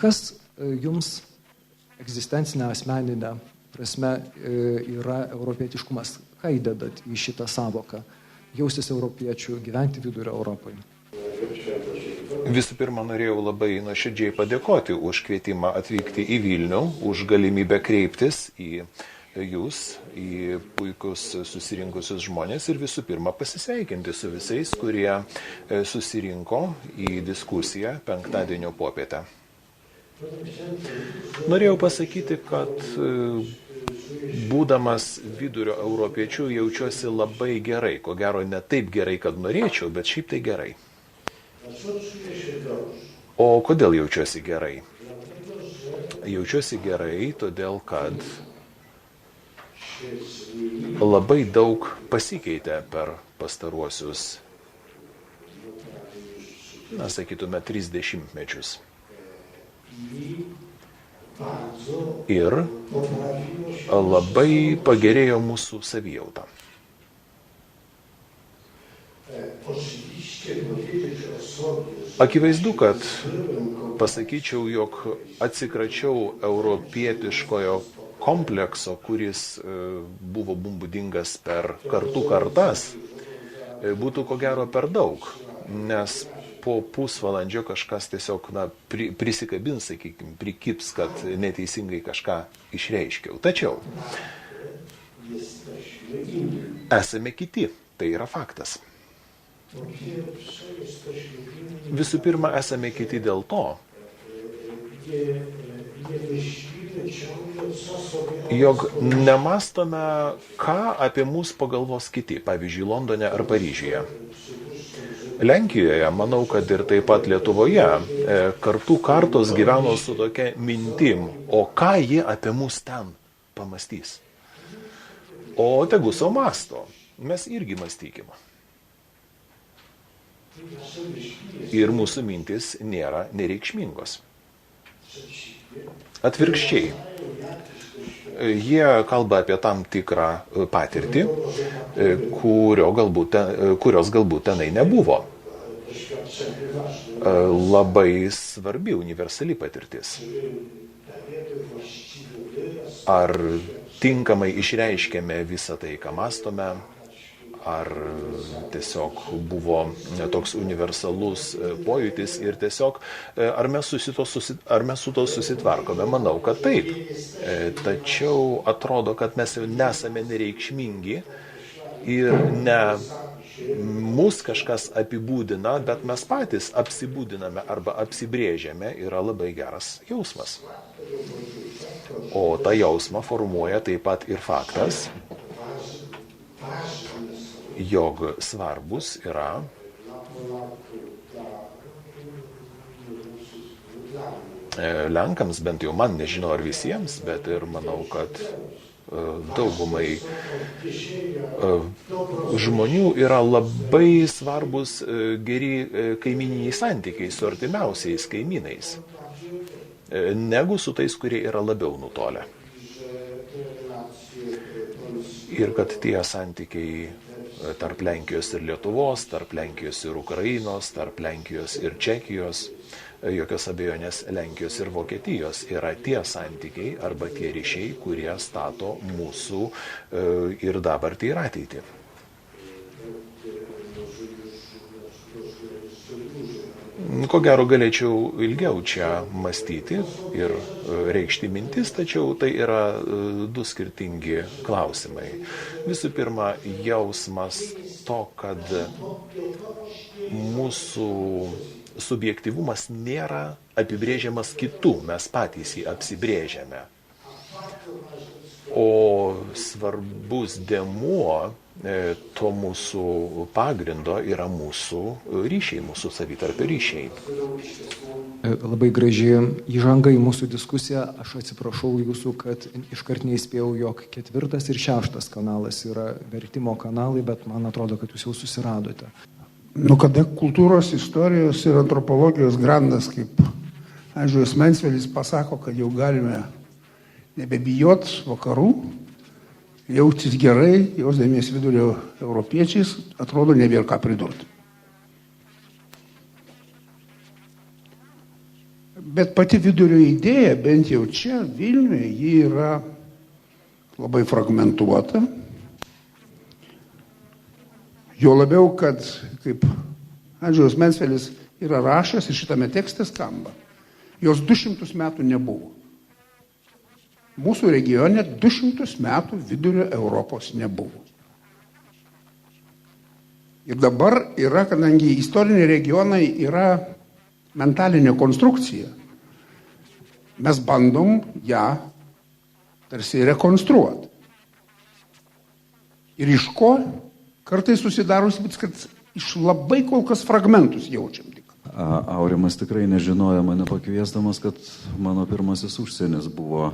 Kas jums egzistencinė, asmeninė prasme yra europietiškumas? Ką įdedat į šitą savoką? Jaustis europiečių, gyventi vidurio Europoje? Visų pirma, norėjau labai nuoširdžiai padėkoti už kvietimą atvykti į Vilnių, už galimybę kreiptis į jūs, į puikus susirinkusius žmonės ir visų pirma pasisveikinti su visais, kurie susirinko į diskusiją penktadienio popietę. Norėjau pasakyti, kad būdamas vidurio europiečių jaučiuosi labai gerai, ko gero ne taip gerai, kad norėčiau, bet šiaip tai gerai. O kodėl jaučiuosi gerai? Jaučiuosi gerai, todėl kad labai daug pasikeitė per pastaruosius, sakytume, 30 mečius. Ir labai pagerėjo mūsų savijauta. Akivaizdu, kad pasakyčiau, jog atsikračiau europietiškojo komplekso, kuris buvo būdingas per kartų kartas, būtų ko gero per daug, nes po pusvalandžio kažkas tiesiog prisikabins, sakykime, prikibs, kad neteisingai kažką išreiškiau. Tačiau esame kiti, tai yra faktas. Visų pirma, esame kiti dėl to, jog nemastome, ką apie mus pagalvos kiti, pavyzdžiui, Londone ar Paryžiuje. Lenkijoje, manau, kad ir taip pat Lietuvoje, kartų kartos gyveno su tokia mintim, o ką jie apie mus ten pamastys. O tegu savo masto, mes irgi mąstykime. Ir mūsų mintis nėra nereikšmingos. Atvirkščiai, jie kalba apie tam tikrą patirtį, kurios galbūt tenai nebuvo. Labai svarbi universali patirtis. Ar tinkamai išreiškėme visą tai, ką mąstome, ar tiesiog buvo toks universalus pojūtis ir tiesiog, ar mes su to susitvarkome? Manau, kad taip. Tačiau atrodo, kad mes jau nesame nereikšmingi ir ne mus kažkas apibūdina, bet mes patys apsibūdiname arba apsibrėžiame, yra labai geras jausmas. O tą jausmą formuoja taip pat ir faktas, jog svarbus yra Lenkams, bent jau man, nežinau ar visiems, bet ir manau, kad daugumai žmonių yra labai svarbus geri kaimyniniai santykiai su artimiausiais kaimynais, negu su tais, kurie yra labiau nutolę. Ir kad tie santykiai tarp Lenkijos ir Lietuvos, tarp Lenkijos ir Ukrainos, tarp Lenkijos ir Čekijos, jokios abejonės Lenkijos ir Vokietijos yra tie santykiai arba tie ryšiai, kurie stato mūsų ir dabartį ir ateitį. Ko gero galėčiau ilgiau čia mąstyti ir reikšti mintis, tačiau tai yra du skirtingi klausimai. Visų pirma, jausmas to, kad mūsų subjektyvumas nėra apibrėžiamas kitų, mes patys jį apsibrėžiame. O svarbus dėmuo to mūsų pagrindo yra mūsų ryšiai, mūsų savitarpio ryšiai. Labai graži įžanga į mūsų diskusiją. Aš atsiprašau jūsų, kad iškart neįspėjau, jog 4. ir 6. kanalas yra vertimo kanalai, bet man atrodo, kad jūs jau susiradote. Kada kultūros, istorijos ir antropologijos grandas, kaip Andžejus Mencvelis pasako, kad jau galime nebebijot vakarų, jaustis gerai, jausdamiesi vidurio europiečiais, atrodo nebėra ką pridurti. Bet pati vidurio idėja, bent jau čia, Vilniuje, ji yra labai fragmentuota. Jo labiau, kad, kaip Andžejus Mencvelis yra rašęs ir šitame tekste skamba, jos 200 metų nebuvo. Mūsų regione 200 metų vidurio Europos nebuvo. Ir dabar yra, kadangi istoriniai regionai yra mentalinė konstrukcija, mes bandom ją tarsi rekonstruoti. Ir iš ko kartais susidaro įspūdis, kad iš labai kol kas fragmentus jaučiam tik. Aurimas tikrai nežinojo mane pakviesdamas, kad mano pirmasis užsienis buvo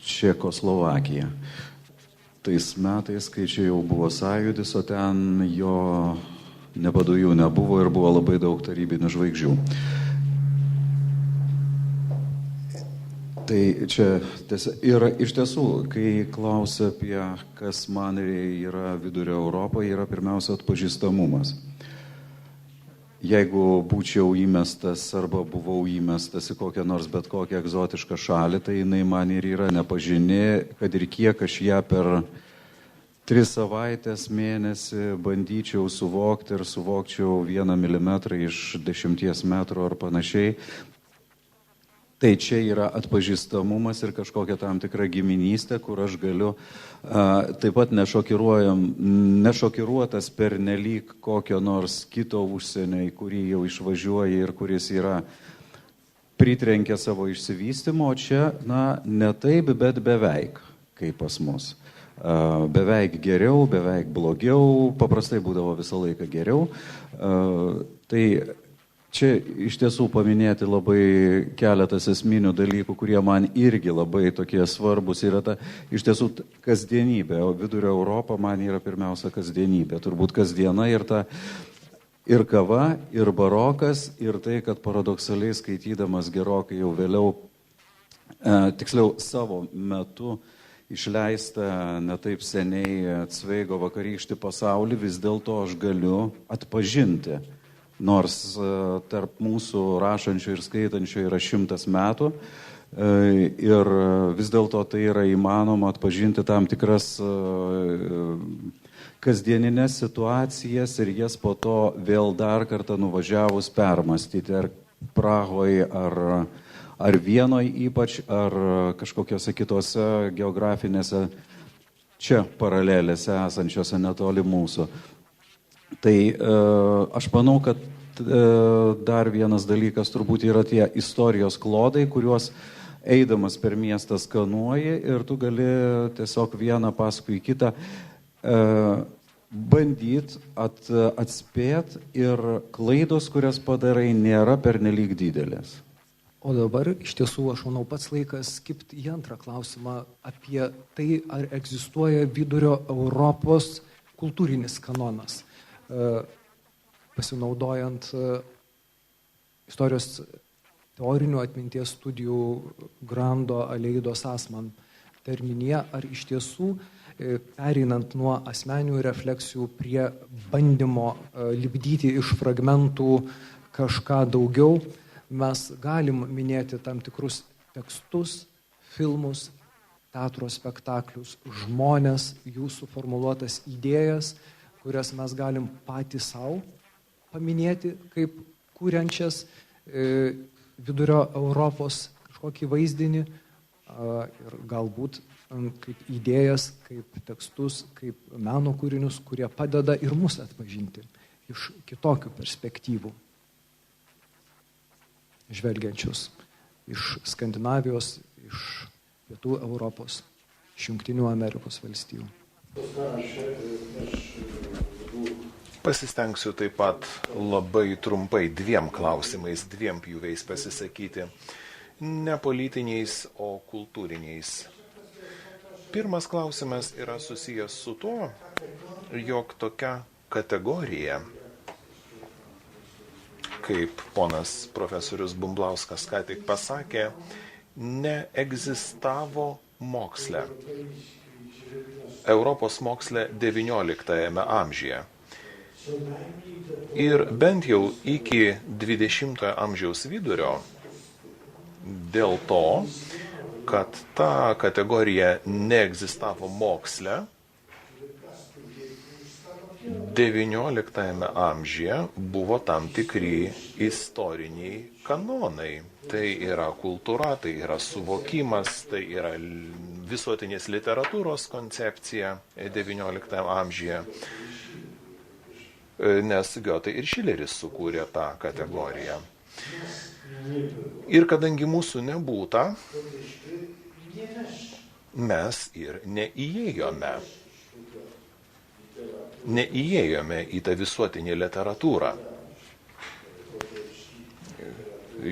Čekoslovakija. Tais metais, kai čia jau buvo sąjūdis, o ten jo nepadujų nebuvo ir buvo labai daug tarybinių žvaigždžių. Tai čia ir iš tiesų, kai klausia apie kas man yra vidurio Europoje, yra pirmiausia atpažįstamumas. Jeigu būčiau įmestas arba buvau įmestas į kokią nors bet kokią egzotišką šalį, tai jinai man ir yra nepažini, kad ir kiek aš ją per 3 savaitės, mėnesį bandyčiau suvokti ir suvokčiau 1 milimetrą iš 10 metrų ar panašiai. Tai čia yra atpažįstamumas ir kažkokia tam tikra giminystė, kur aš galiu taip pat nešokiruotas per nelyg kokio nors kito užsienio, į kurį jau išvažiuoja ir kuris yra pritrenkę savo išsivystymo, o čia, ne taip, bet beveik, kaip pas mus. Beveik geriau, beveik blogiau, paprastai būdavo visą laiką geriau. Tai čia iš tiesų paminėti labai keletas esminių dalykų, kurie man irgi labai tokie svarbus yra ta iš tiesų kasdienybė, o vidurio Europa man yra pirmiausia kasdienybė. Turbūt kasdiena ir ta ir kava, ir barokas, ir tai, kad paradoksaliai skaitydamas gerokai jau vėliau, tiksliau savo metu išleista netaip seniai Cveigo Vakarykštį pasaulį, vis dėlto aš galiu atpažinti. Nors tarp mūsų rašančių ir skaitančių yra 100 metų ir vis dėlto tai yra įmanoma atpažinti tam tikras kasdieninės situacijas ir jas po to vėl dar kartą nuvažiavus permastyti ar Prahoje, ar Vienoje ypač, ar kažkokiose kitose geografinėse čia paralelėse esančiose netoli mūsų. Tai aš manau, kad dar vienas dalykas turbūt yra tie istorijos klodai, kuriuos eidamas per miestą skanuoji ir tu gali tiesiog vieną paskui kitą bandyt atspėt ir klaidos, kurias padarai, nėra pernelyg didelės. O dabar iš tiesų, aš manau, pats laikas skipti į antrą klausimą apie tai, ar egzistuoja vidurio Europos kultūrinis kanonas. Pasinaudojant istorijos teorinių atminties studijų Grando Aleidos Asman terminija, ar iš tiesų, pereinant nuo asmeninių refleksijų prie bandymo lipdyti iš fragmentų kažką daugiau, mes galim minėti tam tikrus tekstus, filmus, teatro spektaklius, žmones, jų suformuluotas idėjas, kurias mes galim patys savo paminėti kaip kuriančias vidurio Europos kažkokį vaizdinį ir galbūt kaip idėjas, kaip tekstus, kaip meno kūrinius, kurie padeda ir mus atpažinti iš kitokių perspektyvų, žvelgiančius iš Skandinavijos, iš Pietų Europos, iš Jungtinių Amerikos valstijų. Pasistengsiu taip pat labai trumpai 2 klausimais, 2 pjūviais pasisakyti. Ne politiniais, o kultūriniais. Pirmas klausimas yra susijęs su tuo, jog tokia kategorija, kaip ponas profesorius Bumblauskas ką tik pasakė, neegzistavo moksle. Europos moksle XIX amžiuje. Ir bent jau iki 20 amžiaus vidurio dėl to, kad ta kategorija neegzistavo moksle, XIX amžiuje buvo tam tikri istoriniai kanonai. Tai yra kultūra, tai yra suvokimas, tai yra visuotinės literatūros koncepcija XIX amžiuje. Nes Goethe ir Šileris sukūrė tą kategoriją. Ir kadangi mūsų nebūta, mes ir neįėjome į tą visuotinį literatūrą.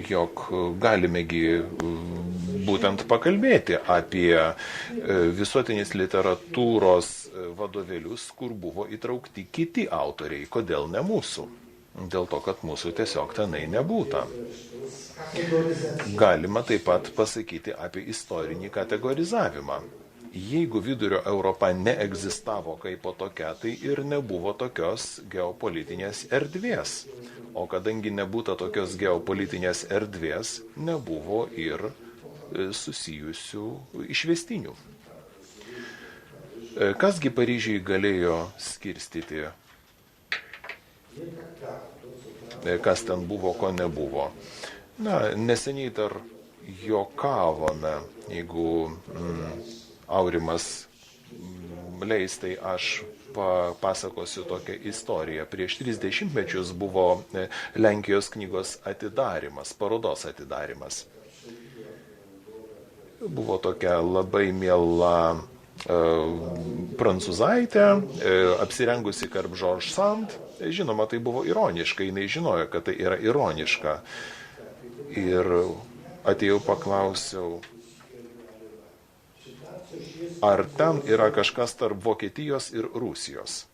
Jog galimegi būtent pakalbėti apie visuotinės literatūros vadovėlius, kur buvo įtraukti kiti autoriai, kodėl ne mūsų. Dėl to, kad mūsų tiesiog tenai nebūta. Galima taip pat pasakyti apie istorinį kategorizavimą. Jeigu Vidurio Europa neegzistavo kaip po tokia, tai ir nebuvo tokios geopolitinės erdvės. O kadangi nebūta tokios geopolitinės erdvės, nebuvo ir susijusių išvestinių. Kasgi Paryžiui galėjo skirstyti, kas ten buvo, ko nebuvo. Neseniai dar juokavome, jeigu Aurimas leis, tai aš papasakosiu tokią istoriją. Prieš 30 mečius buvo Lenkijos knygos atidarimas, parodos atidarimas. Buvo tokia labai miela prancūzaitė, apsirengusi kaip George Sand. Žinoma, tai buvo ironiška, jinai žinojo, kad tai yra ironiška. Ir atėjau paklausiau, ar ten yra kažkas tarp Vokietijos ir Rusijos.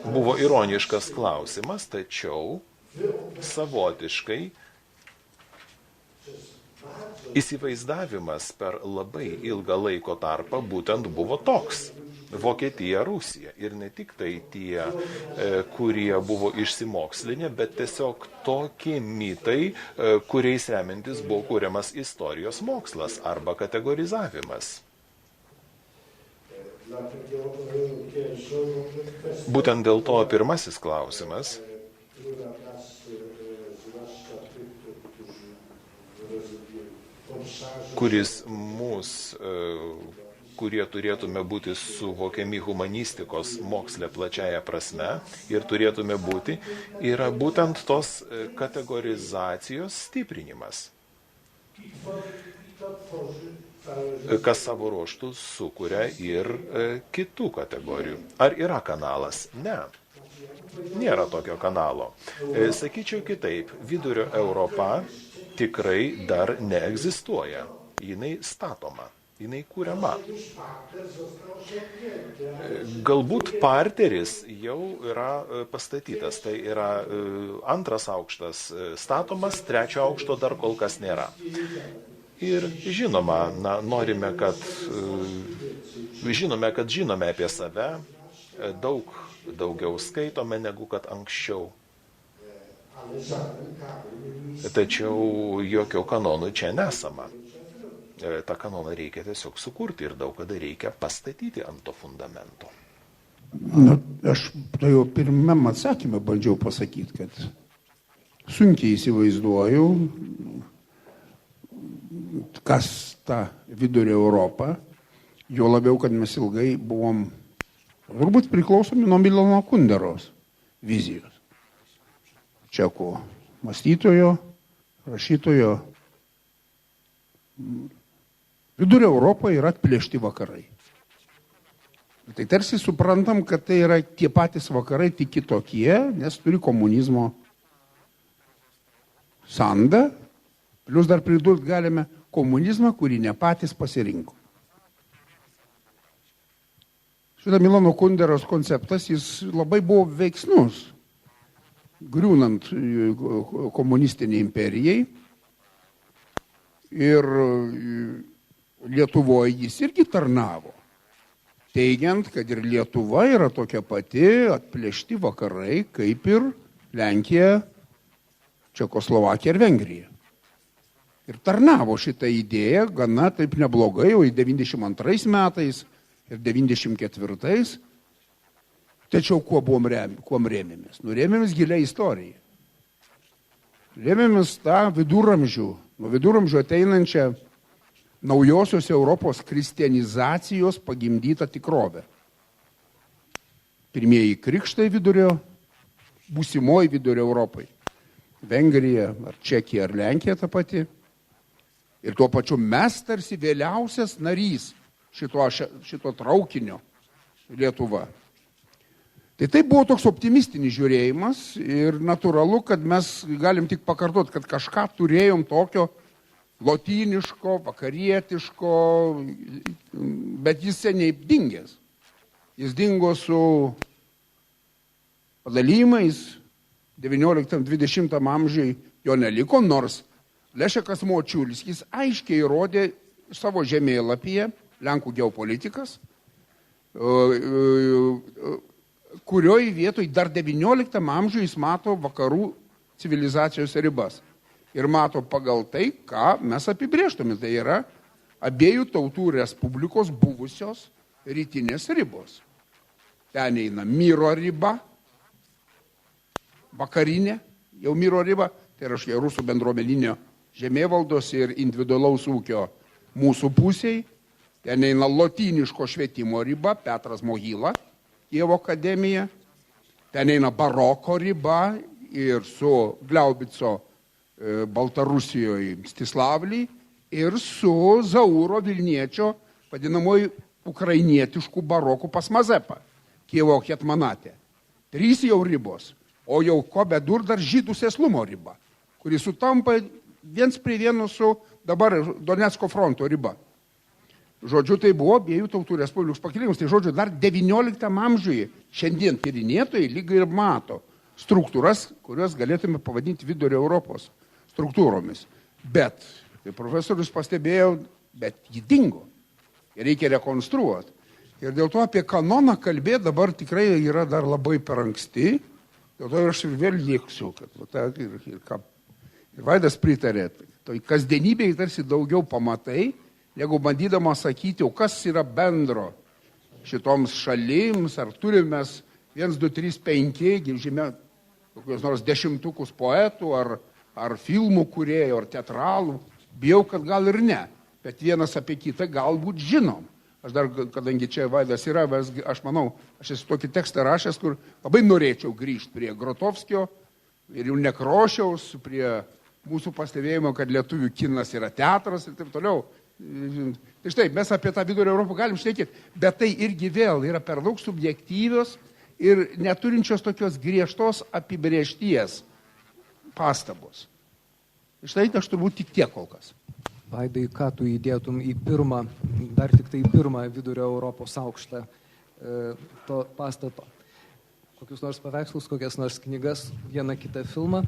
Buvo ironiškas klausimas, tačiau savotiškai įsivaizdavimas per labai ilgą laiko tarpą būtent buvo toks. Vokietija, Rusija. Ir ne tik tai tie, kurie buvo išsimokslinę, bet tiesiog tokie mitai, kuriais remiantis buvo kuriamas istorijos mokslas arba kategorizavimas. Būtent dėl to pirmasis klausimas, kuris kurie turėtume būti suvokiami humanistikos moksle plačiaja prasme ir turėtume būti, yra būtent tos kategorizacijos stiprinimas, kas savo ruožtų sukuria ir kitų kategorijų. Ar yra kanalas? Ne. Nėra tokio kanalo. Sakyčiau kitaip, Vidurio Europa tikrai dar neegzistuoja. Jinai statoma. Jinai kūriama. Galbūt parteris jau yra pastatytas, tai yra antras aukštas statomas, trečio aukšto dar kol kas nėra. Ir žinoma, norime, kad žinome apie save, daugiau skaitome negu kad anksčiau. Tačiau jokio kanonų čia nesama. tą kanoną reikia tiesiog sukurti ir daug kada reikia pastatyti ant to fundamento. Na, aš tai jau pirmam atsakymą bandžiau pasakyti, kad sunkiai įsivaizduoju, kas ta Vidurio Europa, jo labiau, kad mes ilgai buvom turbūt priklausomi nuo Milano Kunderos vizijos. Čekų mąstytojo, rašytojo. Vidurio Europoje yra atplėšti vakarai. Tai tarsi suprantam, kad tai yra tie patys vakarai, tik kitokie, nes turi komunizmo sandą, plius dar pridurt galime komunizmą, kurį ne patys pasirinko. Šitą Milano Kunderos konceptas, jis labai buvo veiksnus, griūnant komunistiniai imperijai. Ir Lietuvoje jis irgi tarnavo, teigiant, kad ir Lietuva yra tokia pati atplėšti vakarai, kaip ir Lenkija, Čekoslovakija ir Vengrija. ir tarnavo šitą idėją gana taip neblogai, jau į 92 metais ir 94. Tačiau kuom rėmėmės? Rėmėmės giliai istoriją. Rėmėmės tą nuo viduramžių ateinančią naujosios Europos kristianizacijos pagimdytą tikrovę. Pirmieji krikštai būsimoji vidurio Europai. Vengrija, ar Čekija, ar Lenkija ta pati. Ir tuo pačiu mes tarsi vėliausias narys šito traukinio Lietuva. Tai buvo toks optimistinis žiūrėjimas ir natūralu, kad mes galim tik pakartoti, kad kažką turėjom tokio lotyniško, vakarietiško, bet jis seniai dingęs. Jis dingo su padalymais, 19-20 amžiui jo neliko, nors Lešekas Močiulskis aiškiai rodė savo žemėlapyje, Lenkų geopolitikas, kurioj vietoj dar 19 amžiuje jis mato vakarų civilizacijos ribas. Ir mato pagal tai, ką mes apibrėžtume. Tai yra abiejų tautų respublikos buvusios rytinės ribos. Ten eina Myro riba, vakarinė, jau Myro riba, tai yra rusų bendruomeninio žemėvaldos ir individualaus ūkio mūsų pusiai. Ten eina lotyniško švietimo riba, Petras Mohyla, Kijevo akademija. Ten eina baroko riba ir su Glaubico Baltarusijoje Mstislavly ir su Zauro Vilniečio vadinamoju ukrainietiškų barokų pas Mazepą, Kijevo hetmanate. 3 jau ribos, o jau ko bedur dar žydų sėslumo riba, kuri sutampa viens prie vieno su dabar Donecko fronto riba. Žodžiu, tai buvo abiejų tautų respublikos pakilimas. Tai žodžiu, dar 19 amžiuje šiandien tyrinėtojai lygiai ir mato struktūras, kurios galėtume pavadinti vidurio Europos struktūromis. Bet, kaip profesorius pastebėjo, bet ji dingo. Ir reikia rekonstruoti. Ir dėl to apie kanoną kalbėti dabar tikrai yra dar labai per anksti. Dėl to aš ir vėl liksiu, kad ir Vaidas pritarė. Tai kasdienybėje tarsi daugiau pamatai, jeigu bandydama sakyti, o kas yra bendro šitoms šalims, ar turime 1, 2, 3, 5, žymė, kokios nors 10 poetų, ar filmų kūrėjų, ar teatralų. Bijau, kad gal ir ne, bet vienas apie kitą galbūt žinom. Aš dar, kadangi čia Vaidas yra, aš manau, aš esu tokį tekstą rašęs, kur labai norėčiau grįžti prie Grotowskio ir jau Nekrošiaus, prie mūsų pastebėjimo, kad lietuvių kinas yra teatras ir taip toliau. Tai štai, mes apie tą vidurio Europą galim šnekėti, bet tai irgi vėl yra per daug subjektyvios ir neturinčios tokios griežtos apibrėžties pastabos. Štai aš turbūt tik tiek kol kas. Vaidai, ką tu įdėtum į pirmą, dar tik tai pirmą vidurio Europos aukštą to pastato? Kokius nors paveikslus, kokias nors knygas, vieną kitą filmą?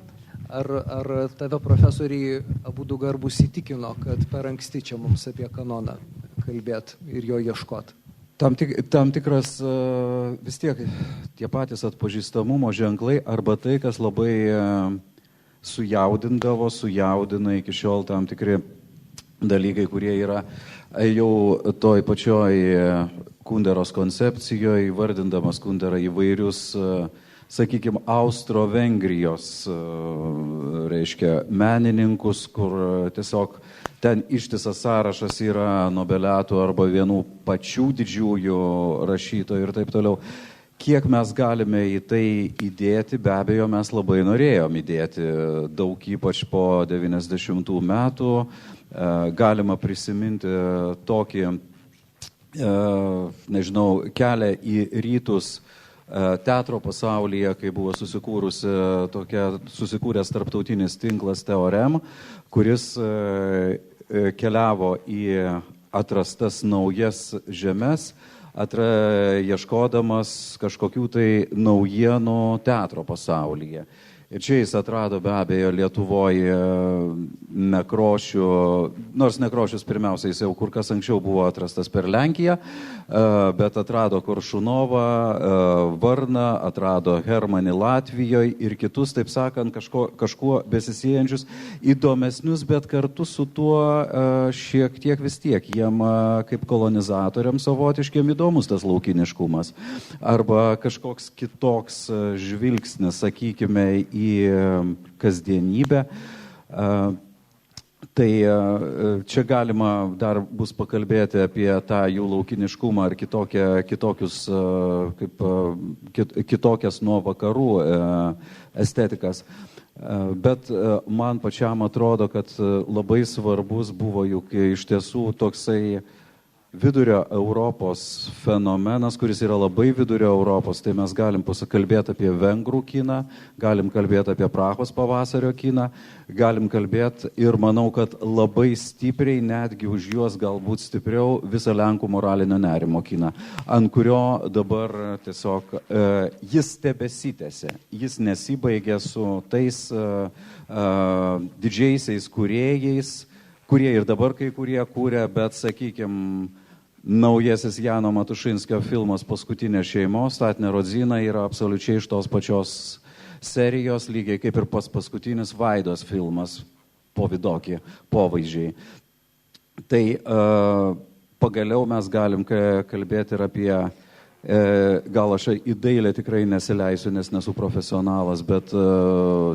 Ar tave profesoriai abudu garbus įtikino, kad per anksti čia mums apie kanoną kalbėti ir jo ieškoti? Tam tikras vis tiek tie patys atpažįstamumo ženklai arba tai, kas labai sujaudina iki šiol tam tikri dalykai, kurie yra jau toj pačioj Kunderos koncepcijoje, vardindamas Kunderą įvairius, sakykime, Austro-Vengrijos, reiškia, menininkus, kur tiesiog ten ištisas sąrašas yra nobeliatų arba vienų pačių didžiųjų rašytojų ir taip toliau. Kiek mes galime į tai įdėti, be abejo, mes labai norėjom įdėti daug, ypač po 90 metų. Galima prisiminti tokį, nežinau, kelią į rytus teatro pasaulyje, kai buvo susikūręs tarptautinis tinklas Teorem, kuris keliavo į atrastas naujas žemes, ieškodamas kažkokių tai naujienų teatro pasaulyje. Ir čia jis atrado be abejo Lietuvoje Nekrošių, nors Nekrošius pirmiausia jis jau kur kas anksčiau buvo atrastas per Lenkiją, bet atrado Koršunovą, Varną, atrado Hermanį Latvijoje ir kitus, taip sakant, kažkuo besisiejančius, įdomesnius, bet kartu su tuo šiek tiek vis tiek jiem kaip kolonizatoriams savotiškiem įdomus tas laukiniškumas. Arba kažkoks kitoks žvilgsnis, sakykime, į kasdienybę. Tai čia galima dar bus pakalbėti apie tą jų laukiniškumą ar kitokias nuo vakarų estetikas. Bet man pačiam atrodo, kad labai svarbus buvo juk iš tiesų toksai vidurio Europos fenomenas, kuris yra labai vidurio Europos, tai mes galim pasikalbėti apie vengrų kiną, galim kalbėti apie Prahos pavasario kiną, galim kalbėti ir manau, kad labai stipriai, netgi už juos galbūt stipriau, visą Lenkų moralinio nerimo kiną, ant kurio dabar tiesiog jis tebesitęsia, jis nesibaigė su tais didžiaisiais kūrėjais, kurie ir dabar kai kurie kūrė, bet, sakykime, naujasis Jano Matušinskio filmas Paskutinė šeimos, Statinė Rodzina yra absoliučiai iš tos pačios serijos, lygiai kaip ir paskutinis Vaidos filmas, Povidoki, povaizdžiai. Tai pagaliau mes galim kalbėti ir apie, gal aš į dailę tikrai nesileisiu, nes nesu profesionalas, bet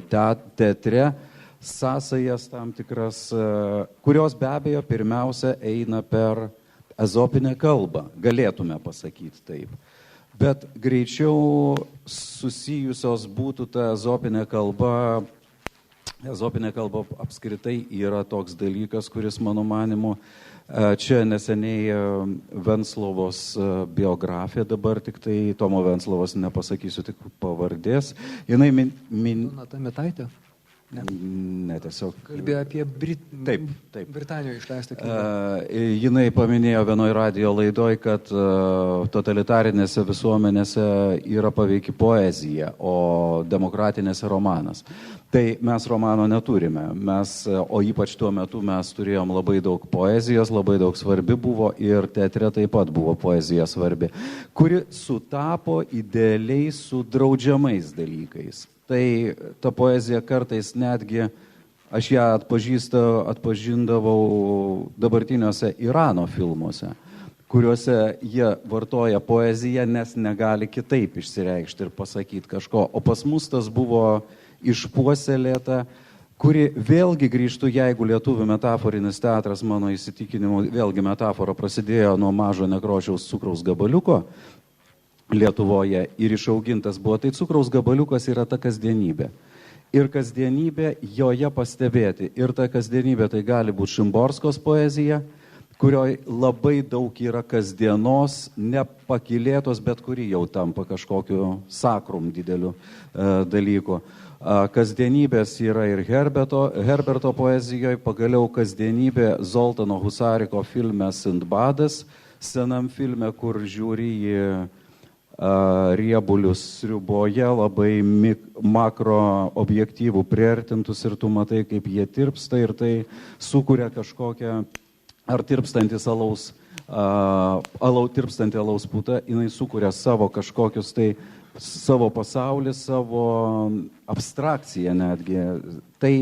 teatre sąsajas tam tikras, kurios be abejo pirmiausia eina per ezopinę kalbą, galėtume pasakyti taip. Bet greičiau susijusios būtų ta ezopinė kalba. Ezopinė kalba apskritai yra toks dalykas, kuris mano manimu, čia neseniai Venclovos biografija, dabar tik tai Tomo Venclovos nepasakysiu tik pavardės. Jinai Donata Mitaitė? Ne, tiesiog. Kalbėjo apie Taip. Britanijoje išleistą knygą. Jinai paminėjo vienoje radijo laidoj, kad totalitarinėse visuomenėse yra paveiki poezija, o demokratinėse romanas. Tai mes romano neturime, o ypač tuo metu mes turėjom labai daug poezijos, labai daug svarbi buvo ir teatre taip pat buvo poezija svarbi, kuri sutapo idealiai su draudžiamais dalykais. Tai ta poezija kartais netgi, aš ją atpažindavau dabartiniuose Irano filmuose, kuriuose jie vartoja poeziją, nes negali kitaip išsireikšti ir pasakyti kažko. O pas mus tas buvo išpuoselėta, kuri vėlgi grįžtų, jeigu lietuvių metaforinis teatras, mano įsitikinimu, vėlgi metafora prasidėjo nuo mažo Nekrošiaus cukraus gabaliuko Lietuvoje ir išaugintas buvo, tai cukraus gabaliukas yra ta kasdienybė. Ir kasdienybė joje pastebėti. Ir ta kasdienybė tai gali būti Šimborskos poezija, kurioje labai daug yra kasdienos, nepakylėtos, bet kuri jau tampa kažkokiu sakrum dideliu dalyku. Kasdienybės yra ir Herberto poezijoje, pagaliau kasdienybė Zoltano Husariko filme Sindbadas, senam filme, kur žiūri į riebulius sriuboje, labai makro objektyvų priartintus ir tu matai, kaip jie tirpsta ir tai sukuria kažkokią, ar tirpstantis tirpstanti alaus puta, jinai sukuria savo kažkokius tai savo pasaulį, savo abstrakciją netgi. Tai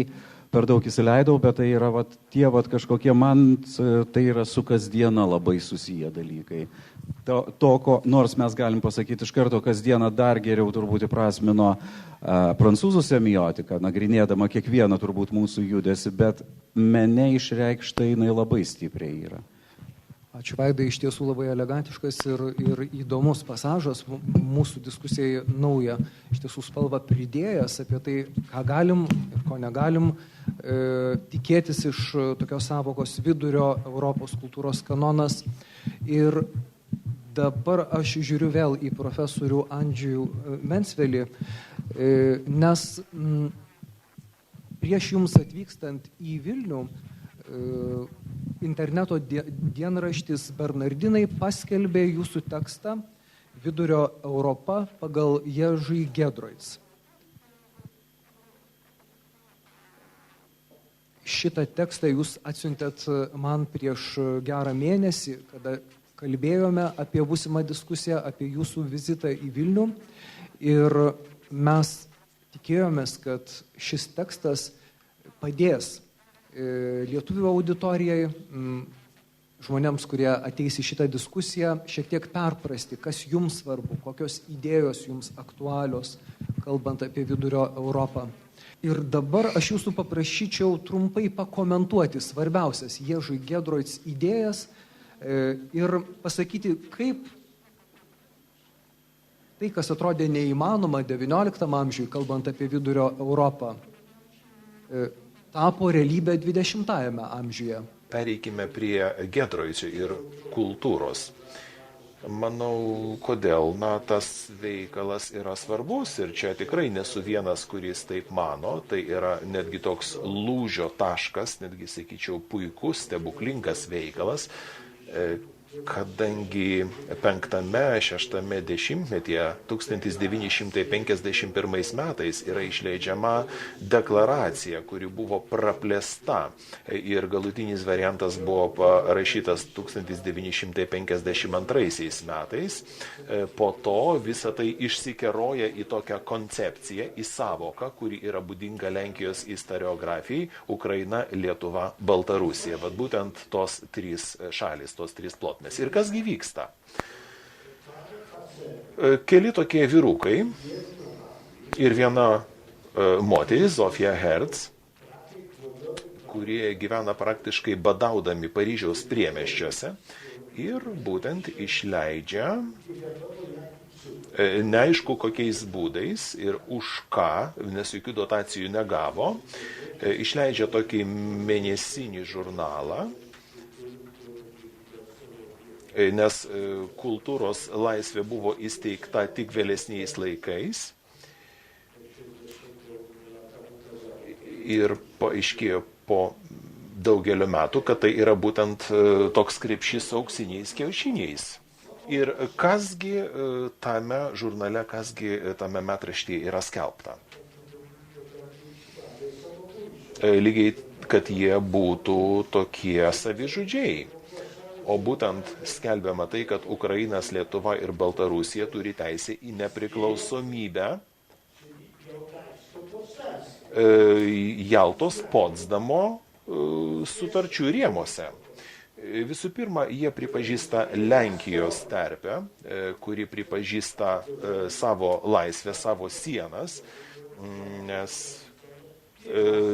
per daug įsileidau, bet tai yra tie kažkokie, man tai yra su kasdiena labai susiję dalykai. Nors mes galim pasakyti iš karto, kasdieną dar geriau turbūt įprasmino prancūzų semiotika, nagrinėdama kiekvieną turbūt mūsų judesi, bet mene išreikšta jinai labai stipriai yra. Ačiū, Vaidai, iš tiesų labai elegantiškas ir įdomus pasažas, mūsų diskusijai naują iš tiesų spalvą pridėjęs apie tai, ką galim ir ko negalim tikėtis iš tokios savokos vidurio Europos kultūros kanonas. Ir dabar aš žiūriu vėl į profesorių Andžejų Mencvelį, nes prieš jums atvykstant į Vilnių, interneto dienraštis Bernardinai paskelbė jūsų tekstą Vidurio Europa pagal Ježį Gedroic. šitą tekstą jūs atsiuntėt man prieš gerą mėnesį, kada kalbėjome apie būsimą diskusiją, apie jūsų vizitą į Vilnių. Ir mes tikėjomės, kad šis tekstas padės lietuvių auditorijai, žmonėms, kurie ateis į šitą diskusiją, šiek tiek perprasti, kas jums svarbu, kokios idėjos jums aktualios, kalbant apie Vidurio Europą. Ir dabar aš jūsų paprašyčiau trumpai pakomentuoti svarbiausias Ježy Giedroic idėjas ir pasakyti, kaip tai, kas atrodė neįmanoma XIX amžiui, kalbant apie Vidurio Europą, tapo realybė XX amžiuje. Pereikime prie Giedroičio ir kultūros. Manau, kodėl tas veikalas yra svarbus ir čia tikrai nesu vienas, kuris taip mano, tai yra netgi toks lūžio taškas, netgi sakyčiau puikus, stebuklingas veikalas, kadangi 5-6 dešimtmetyje 1951 metais yra išleidžiama deklaracija, kuri buvo praplėsta ir galutinis variantas buvo parašytas 1952 metais. Po to visa tai išsikeroja į tokią koncepciją, į savoką, kuri yra būdinga Lenkijos istoriografijai - Ukraina, Lietuva, Baltarusija. Vat būtent tos trys šalis, tos trys plotmės. Ir kasgi vyksta? Keli tokie vyrukai ir viena moteris, Zofija Herz, kurie gyvena praktiškai badaudami Paryžiaus priemiesčiuose ir būtent išleidžia neaišku kokiais būdais ir už ką, nes jokių dotacijų negavo, išleidžia tokį mėnesinį žurnalą, nes kultūros laisvė buvo įsteigta tik vėlesniais laikais ir paaiškėjo po daugelio metų, kad tai yra būtent toks krepšys su auksiniais kiaušiniais. Ir kasgi tame žurnale, kasgi tame metraštyje yra skelbta. Lygiai, kad jie būtų tokie savižudžiai. O būtent skelbiama tai, kad Ukrainas, Lietuva ir Baltarusija turi teisę į nepriklausomybę Jaltos Potsdamo sutarčių rėmuose. Visų pirma, jie pripažįsta Lenkijos terpę, kuri pripažįsta savo laisvę, savo sienas, nes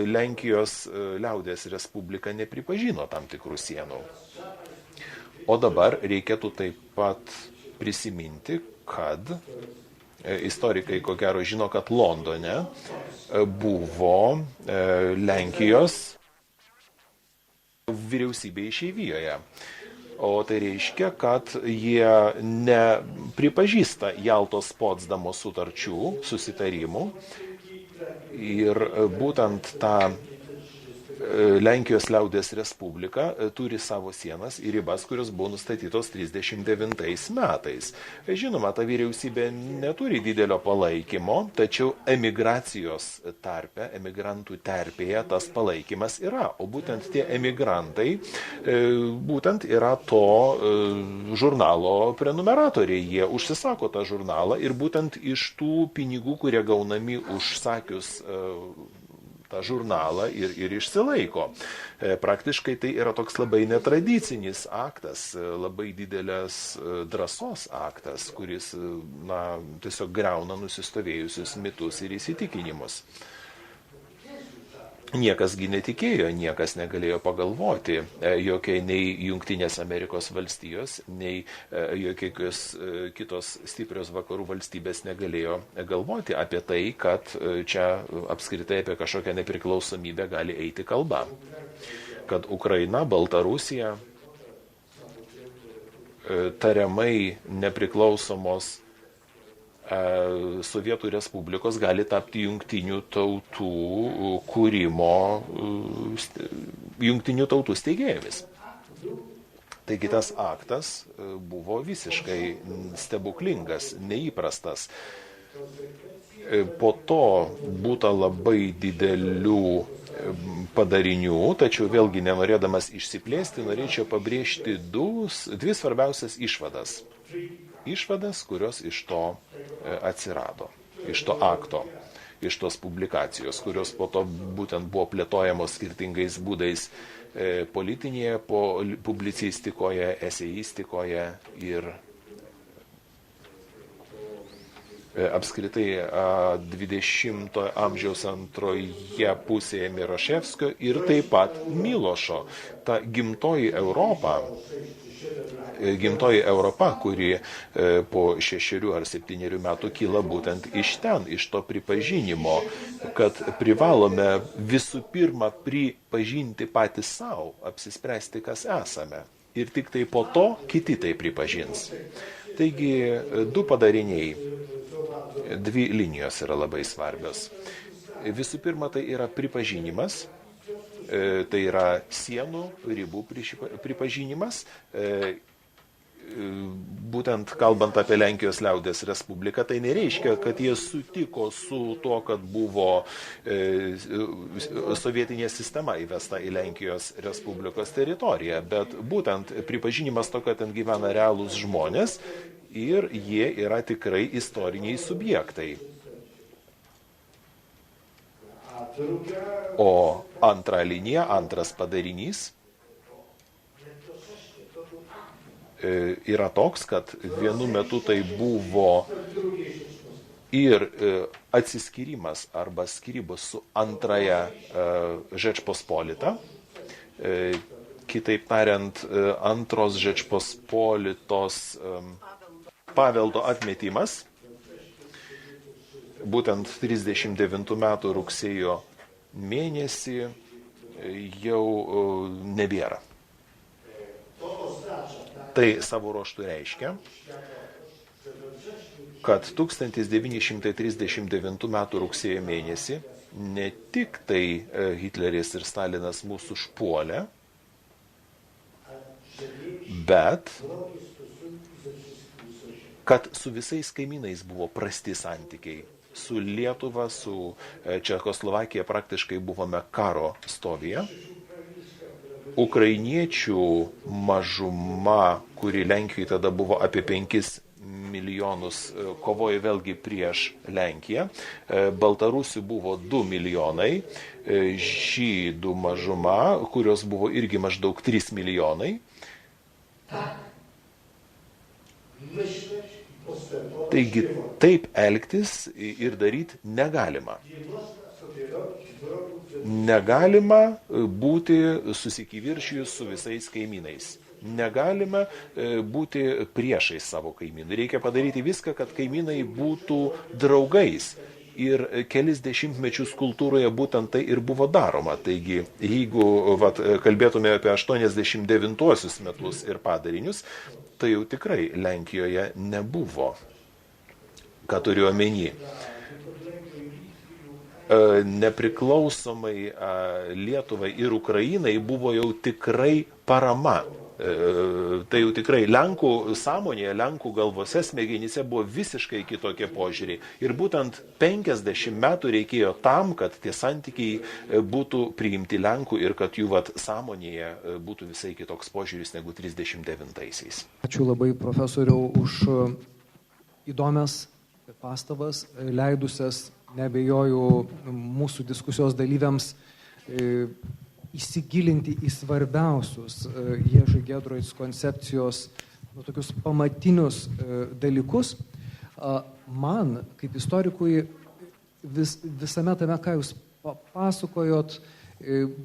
Lenkijos liaudės Respublika nepripažino tam tikrų sienų. O dabar reikėtų taip pat prisiminti, kad istorikai ko gero žino, kad Londone buvo Lenkijos vyriausybė išeivijoje. O tai reiškia, kad jie nepripažįsta Jaltos Potsdamo sutarčių, susitarimų ir būtent tą Lenkijos liaudės Respublika turi savo sienas ir ribas, kurios buvo nustatytos 39 metais. Žinoma, ta vyriausybė neturi didelio palaikymo, tačiau emigracijos tarpe, emigrantų terpėje tas palaikymas yra. O būtent tie emigrantai būtent yra to žurnalo prenumeratoriai. Jie užsisako tą žurnalą ir būtent iš tų pinigų, kurie gaunami užsakius tą žurnalą ir išsilaiko. Praktiškai tai yra toks labai netradicinis aktas, labai didelės drąsos aktas, kuris tiesiog griauna nusistovėjusius mitus ir įsitikinimus. Niekasgi netikėjo, niekas negalėjo pagalvoti, jokiai nei Jungtinės Amerikos valstijos, nei jokios kitos stiprios vakarų valstybės negalėjo galvoti apie tai, kad čia apskritai apie kažkokią nepriklausomybę gali eiti kalba. Kad Ukraina, Baltarusija tariamai nepriklausomos Sovietų Respublikos gali tapti jungtinių tautų kūrimo, jungtinių tautų steigėjomis. Taigi tas aktas buvo visiškai stebuklingas, neįprastas. Po to būta labai didelių padarinių, tačiau vėlgi nenorėdamas išsiplėsti, norėčiau pabrėžti dvi svarbiausias išvadas. Išvadas, kurios iš to atsirado, iš to akto, iš tos publikacijos, kurios po to būtent buvo plėtojamos skirtingais būdais politinėje publicistikoje, eseistikoje ir apskritai 20-ojo amžiaus antroje pusėje Miroševskio ir taip pat Milošo. Ta gimtoji Europa, kuri po 6 ar 7 metų kyla būtent iš ten, iš to pripažinimo, kad privalome visų pirma pripažinti patys savo, apsispręsti, kas esame. Ir tik tai po to kiti tai pripažins. Taigi, du padariniai, dvi linijos yra labai svarbios. Visų pirma, tai yra pripažinimas, tai yra sienų, ribų pripažinimas, būtent kalbant apie Lenkijos liaudės Respubliką, tai nereiškia, kad jie sutiko su tuo, kad buvo sovietinė sistema įvesta į Lenkijos Respublikos teritoriją, bet būtent pripažinimas to, kad ten gyvena realūs žmonės ir jie yra tikrai istoriniai subjektai. O antra linija, antras padarinys yra toks, kad vienu metu tai buvo ir atsiskyrimas arba skyrybos su antraja Žečpospolita, kitaip tariant, antros Žečpospolitos paveldo atmetimas, būtent 39 metų rugsėjo mėnesį jau nebėra. Tai savo ruožtu reiškia, kad 1939 m. rugsėjo mėnesį ne tik tai Hitleris ir Stalinas mūsų užpuolė, bet kad su visais kaimynais buvo prasti santykiai. Su Lietuva, su Čekoslovakija praktiškai buvome karo stovyje. Ukrainiečių mažuma, kuri Lenkijoje tada buvo apie 5 milijonus, kovojo vėlgi prieš Lenkiją. Baltarusių buvo 2 milijonai, žydų mažuma, kurios buvo irgi maždaug 3 milijonai. Taigi taip elgtis ir daryti negalima. Negalima būti susikiviršijus su visais kaimynais. Negalima būti priešais savo kaimynų. Reikia padaryti viską, kad kaimynai būtų draugais. Ir kelis dešimtmečius kultūroje būtent tai ir buvo daroma. Taigi, jeigu kalbėtume apie 89 metus ir padarinius, tai jau tikrai Lenkijoje nebuvo. Ką turiu omeny? Nepriklausomai Lietuvai ir Ukrainai buvo jau tikrai parama. Tai jau tikrai Lenkų sąmonėje, Lenkų galvose, smegenyse buvo visiškai kitokie požiūriai. Ir būtent 50 metų reikėjo tam, kad tie santykiai būtų priimti Lenkų ir kad jų sąmonėje būtų visai kitoks požiūris negu 39-aisiais. Ačiū labai, profesoriau, už įdomias pastabas, leidusias, neabejoju, mūsų diskusijos dalyviams įsigilinti į svarbiausius Ježy Giedroic koncepcijos tokius pamatinius dalykus. Man, kaip istorikui, visame tame, ką jūs papasakojot,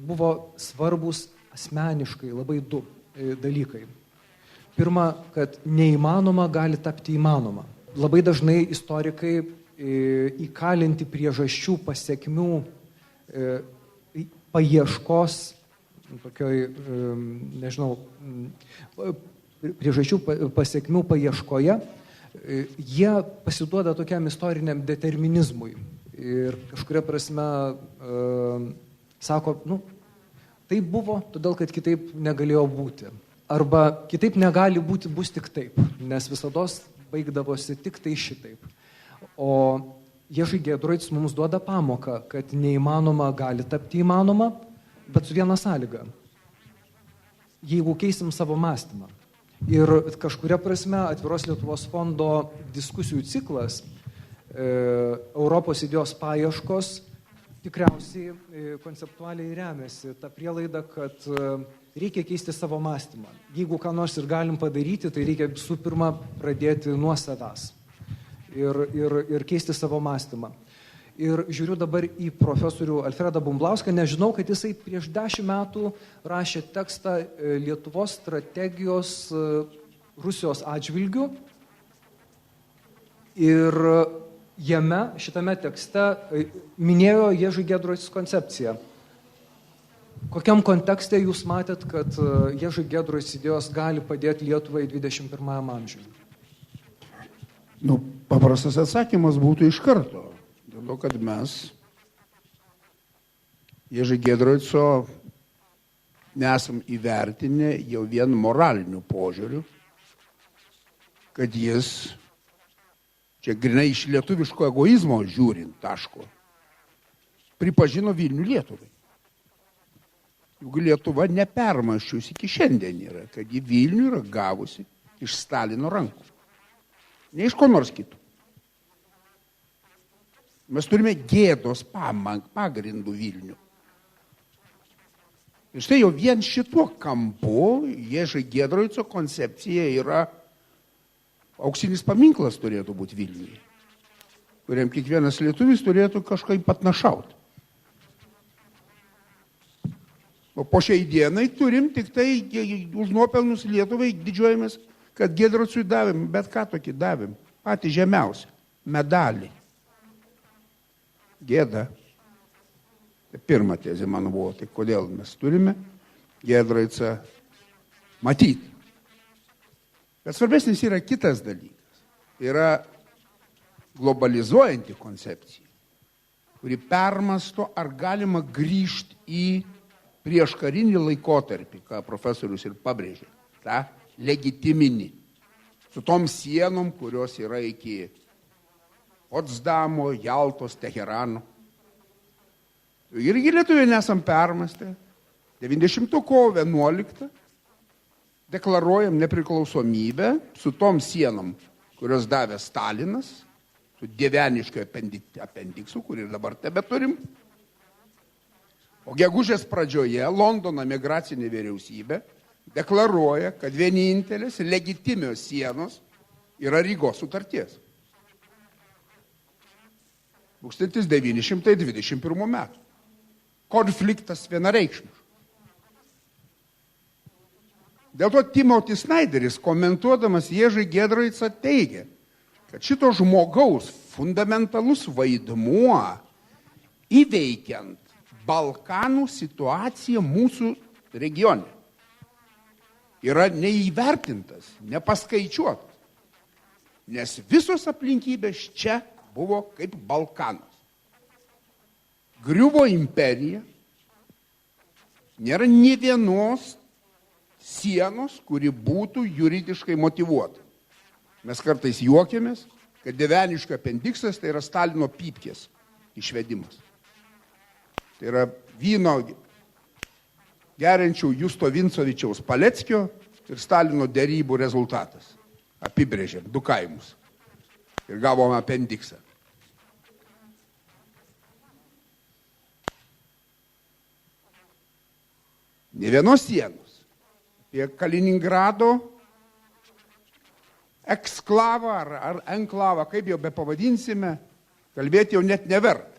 buvo svarbus asmeniškai labai 2 dalykai. Pirma, kad neįmanoma gali tapti įmanoma. Labai dažnai istorikai įkalinti priežasčių, pasekmių, paieškos, tokioj, nežinau, priežasčių pasekmių paieškoje, jie pasiduoda tokiam istoriniam determinizmui. Ir kažkuria prasme sako, tai buvo, todėl kad kitaip negalėjo būti. Arba kitaip negali būti, bus tik taip, nes visados baigdavosi tik tai šitaip. O Ježy Giedroic mums duoda pamoką, kad neįmanoma gali tapti įmanoma, bet su viena sąlyga. Jeigu keisim savo mąstymą. Ir kažkuria prasme Atviros Lietuvos fondo diskusijų ciklas, Europos idėjos paieškos, tikriausiai konceptualiai remiasi ta prielaida, kad reikia keisti savo mąstymą. Jeigu ką nors ir galim padaryti, tai reikia visų pirma pradėti nuo savęs ir keisti savo mąstymą. Ir žiūriu dabar į profesorių Alfredą Bumblauską, nežinau, kad jisai prieš 10 metų rašė tekstą Lietuvos strategijos Rusijos atžvilgių. Ir jame, šitame tekste, minėjo Ježy Giedroic koncepciją. Kokiam kontekste jūs matėt, kad Ježy Giedroic idėjos gali padėti Lietuvai 21 amžiui? Paprastas atsakymas būtų iš karto. Dėl to, kad mes Ježy Giedroico nesam įvertinę jau vien moraliniu požiūriu, kad jis, čia grinai iš lietuviško egoizmo žiūrint taško, pripažino Vilnių Lietuvai. Juk Lietuva nepermąsčius iki šiandien yra, kad ji Vilnių yra gavusi iš Stalino rankų. Ne iš ko nors kitų. Mes turime gėdos pagrindų Vilnių. Ir štai jau vien šituo kampu Ježy Giedroico koncepcija yra auksinis paminklas turėtų būti Vilniuje, kuriam kiekvienas lietuvis turėtų kažkaip patnašauti. O po šiai dienai turim tik tai už nuopelnus Lietuvai didžiuojamės, kad Giedroicui davėm, bet ką tokį davėm, patį žemiausią, medalį. Gėda. Tai pirma tezė man buvo, tai kodėl mes turime Giedroicą matyti. Bet svarbesnis yra kitas dalykas. Tai yra globalizuojanti koncepcija, kuri permasto, ar galima grįžti į prieškarinį laikotarpį, ką profesorius ir pabrėžė, tą legitiminį, su tom sienom, kurios yra iki Potsdamo, Jaltos, Teherano. Irgi lietuviai nesam permastę. 90 kovo 11 deklaruojam nepriklausomybę su tom sienom, kurios davė Stalinas, su dieveniškiu apendiksu, kurį dabar tebeturim. O gegužės pradžioje Londono migracinė vyriausybė deklaruoja, kad vienintelės legitimios sienos yra Rygos sutarties. 1921 metų. Konfliktas vienareikšmiškas. Dėl to Timothy Snyderis, komentuodamas Ježy Giedroicą, teigia, kad šito žmogaus fundamentalus vaidmuo įveikiant Balkanų situaciją mūsų regione yra neįvertintas, nepaskaičiuotas, nes visos aplinkybės čia buvo kaip Balkanas. Griuvo imperija, nėra nė vienos sienos, kuri būtų juridiškai motyvuota. Mes kartais juokiamės, kad dieveniškio apendiksas tai yra Stalino pypkės išvedimas. Tai yra vyno geriančių Justo Vincovičiaus Paleckio ir Stalino derybų rezultatas. Apibrėžėm 2 kaimus ir gavom apendiksą. Ne vienos sienos. Apie Kaliningrado eksklavą ar enklavą, kaip jau bepavadinsime, kalbėti jau net neverta.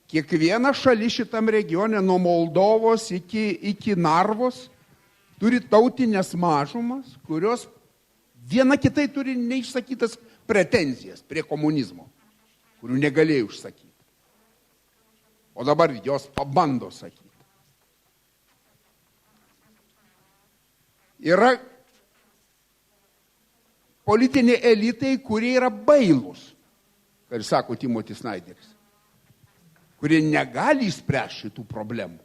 Kiekviena šalis šitam regione nuo Moldovos iki Narvos turi tautinės mažumas, kurios viena kitai turi neišsakytas pretenzijas prie komunizmo, kurių negalėjo išsakyti. O dabar jos pabando sakyti. Yra politiniai elitai, kurie yra bailūs, kaip sako Timothy Snyderis, kurie negali išspręsti šitų problemų.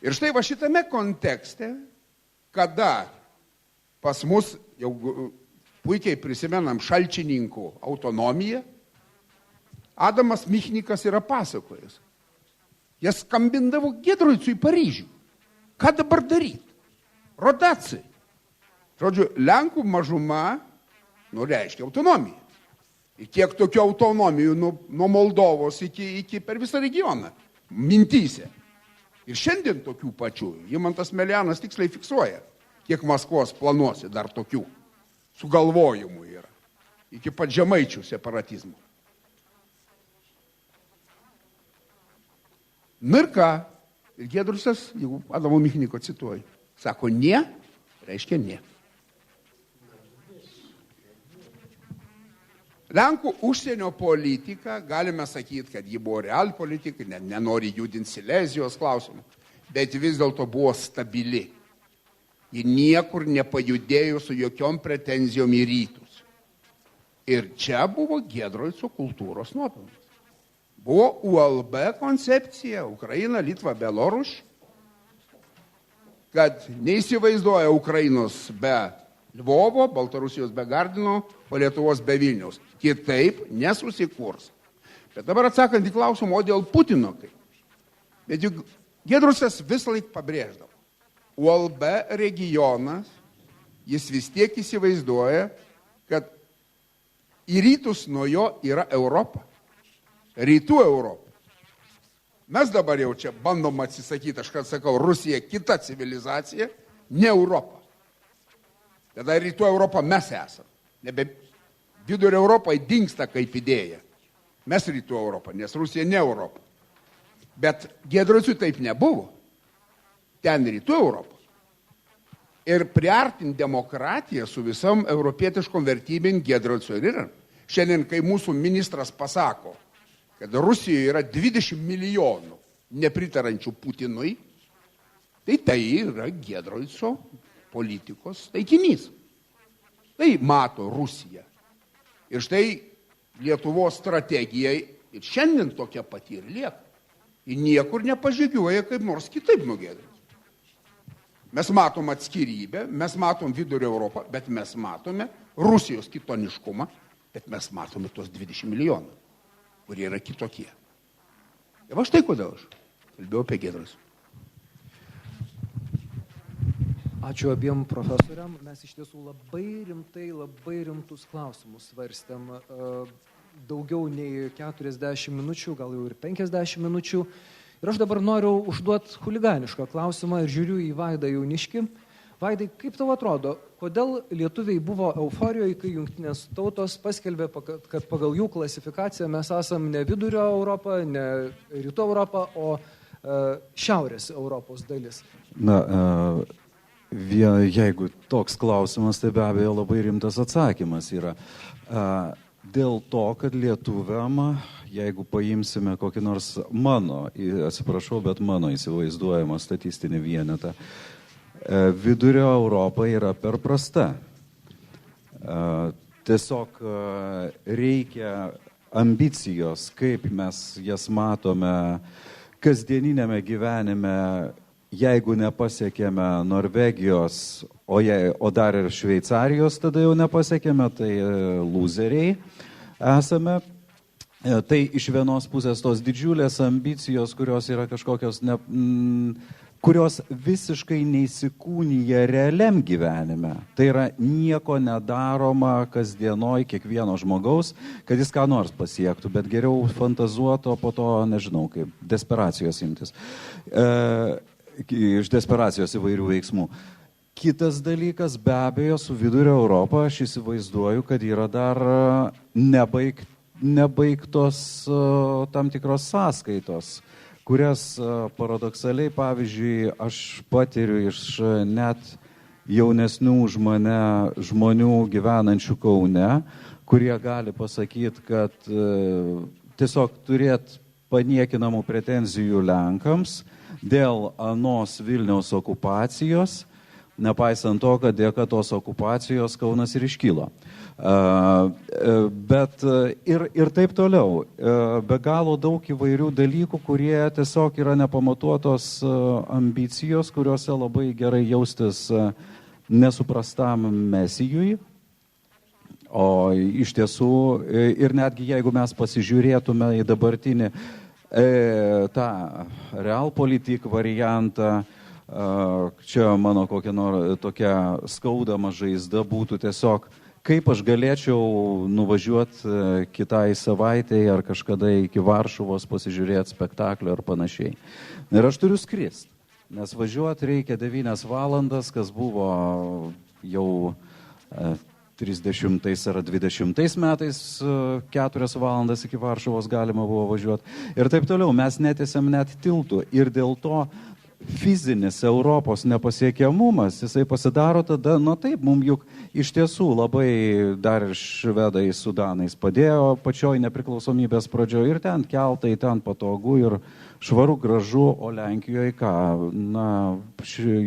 Ir štai va šitame kontekste, kada pas mus jau puikiai prisimenam Šalčininkų autonomiją, Adamas Michnikas yra pasakojęs. Jie skambindavo Giedroicui į Paryžių. Ką dabar daryti? Rotacijai. Žodžiu, Lenkų mažuma, reiškia autonomiją. Ir kiek tokių autonomijų nuo Moldovos iki per visą regioną. Mintyse. Ir šiandien tokių pačių. Jimantas Melianas tiksliai fiksuoja, kiek Maskvos planuosi dar tokių sugalvojimų yra. Iki pat žemaičių separatizmo. Ir ką? Ir Giedrusas, jeigu Adamo Michniko cituoju, sako ne, reiškia ne. Lenkų užsienio politika, galime sakyti, kad ji buvo real politika, nenori judinti Silezijos klausimų, bet vis dėlto buvo stabili. Ji niekur nepajudėjo su jokiom pretenzijom į rytus. Ir čia buvo Giedroico kultūros nuopelnas. Buvo ULB koncepcija, Ukraina, Litva, Belarus, kad neįsivaizduoja Ukrainos be Lvovo, Baltarusijos be Gardino, o Lietuvos be Vilniaus. Kitaip nesusikurs. Bet dabar atsakant į klausimą, o dėl Putino kaip? Bet juk Giedrusas visą laiką pabrėždavo. ULB regionas, jis vis tiek įsivaizduoja, kad į rytus nuo jo yra Europa. Rytų Europą. Mes dabar jau čia bandom atsisakyti, aš kad sakau, Rusija kita civilizacija, ne Europa. Tada Rytų Europą mes esame. Nebe Vidurio Europai dingsta kaip idėja. Mes Rytų Europą, nes Rusija ne Europa. Bet Giedroicui taip nebuvo. Ten Rytų Europą. Ir priartinti demokratiją su visom europietiškom vertybėm Giedroicui ir yra. Šiandien, kai mūsų ministras pasako, kad Rusijoje yra 20 milijonų nepritarančių Putinui, tai yra Giedroico politikos taikinys. Tai mato Rusija. Ir štai Lietuvos strategijai ir šiandien tokia pati ir lieka. Ji niekur nepažygiuoja kaip nors kitaip nuo Giedroico. Mes matom atskirybę, mes matom Vidurio Europą, bet mes matome Rusijos kitoniškumą, bet mes matome tuos 20 milijonų. Kurie yra kitokie. Ir va štai kodėl aš kalbėjau apie Giedroicą. Ačiū abiem profesoriam. Mes iš tiesų labai rimtus klausimus svarstėm. Daugiau nei 40 minučių, gal jau ir 50 minučių. Ir aš dabar noriu užduoti chuliganišką klausimą ir žiūriu į Vaidą Jauniškį. Vaidai, kaip tau atrodo, kodėl lietuviai buvo euforijoje, kai Jungtinės tautos paskelbė, kad pagal jų klasifikaciją mes esam ne Vidurio Europa, ne Rytų Europa, o Šiaurės Europos dalis? Na, jeigu toks klausimas, tai be abejo labai rimtas atsakymas yra. Dėl to, kad lietuviam, jeigu paimsime kokį nors mano įsivaizduojamą statistinį vienetą, Vidurio Europa yra per prasta. Tiesiog reikia ambicijos, kaip mes jas matome kasdieninėme gyvenime, jeigu nepasiekėme Norvegijos, o dar ir Šveicarijos, tada jau nepasiekėme, tai lūzeriai esame. Tai iš vienos pusės tos didžiulės ambicijos, kurios yra kažkokios kurios visiškai neįsikūnija realiam gyvenime. Tai yra nieko nedaroma kasdienoj kiekvieno žmogaus, kad jis ką nors pasiektų, bet geriau fantazuoto, po to, nežinau, kaip desperacijos imtis. Iš desperacijos įvairių veiksmų. Kitas dalykas, be abejo, su Vidurio Europa aš įsivaizduoju, kad yra dar nebaigtos tam tikros sąskaitos, kurias paradoksaliai, pavyzdžiui, aš patiriu iš net jaunesnių už mane žmonių gyvenančių Kaune, kurie gali pasakyti, kad tiesiog turėt paniekinamų pretenzijų Lenkams dėl anos Vilniaus okupacijos, nepaisant to, kad dėka tos okupacijos Kaunas ir iškilo. Bet ir taip toliau. Be galo daug įvairių dalykų, kurie tiesiog yra nepamatuotos ambicijos, kuriuose labai gerai jaustis nesuprastam mesijui. O iš tiesų, ir netgi jeigu mes pasižiūrėtume į dabartinį tą realpolitik variantą, čia mano kokia nors tokia skaudama žaizda būtų tiesiog, kaip aš galėčiau nuvažiuoti kitai savaitėje ar kažkada iki Varšuvos pasižiūrėti spektaklio ar panašiai. Ir aš turiu skristi, nes važiuoti reikia 9 valandas, kas buvo jau 30 ar 20 metais 4 valandas iki Varšuvos galima buvo važiuoti. Ir taip toliau, mes netėsiam net tiltų. Ir dėl to fizinis Europos nepasiekiamumas, jisai pasidaro tada, taip, mums juk iš tiesų labai dar ir švedai su danais padėjo pačioj nepriklausomybės pradžioje ir ten keltai, ten patogu ir švaru, gražu, o Lenkijoje ką,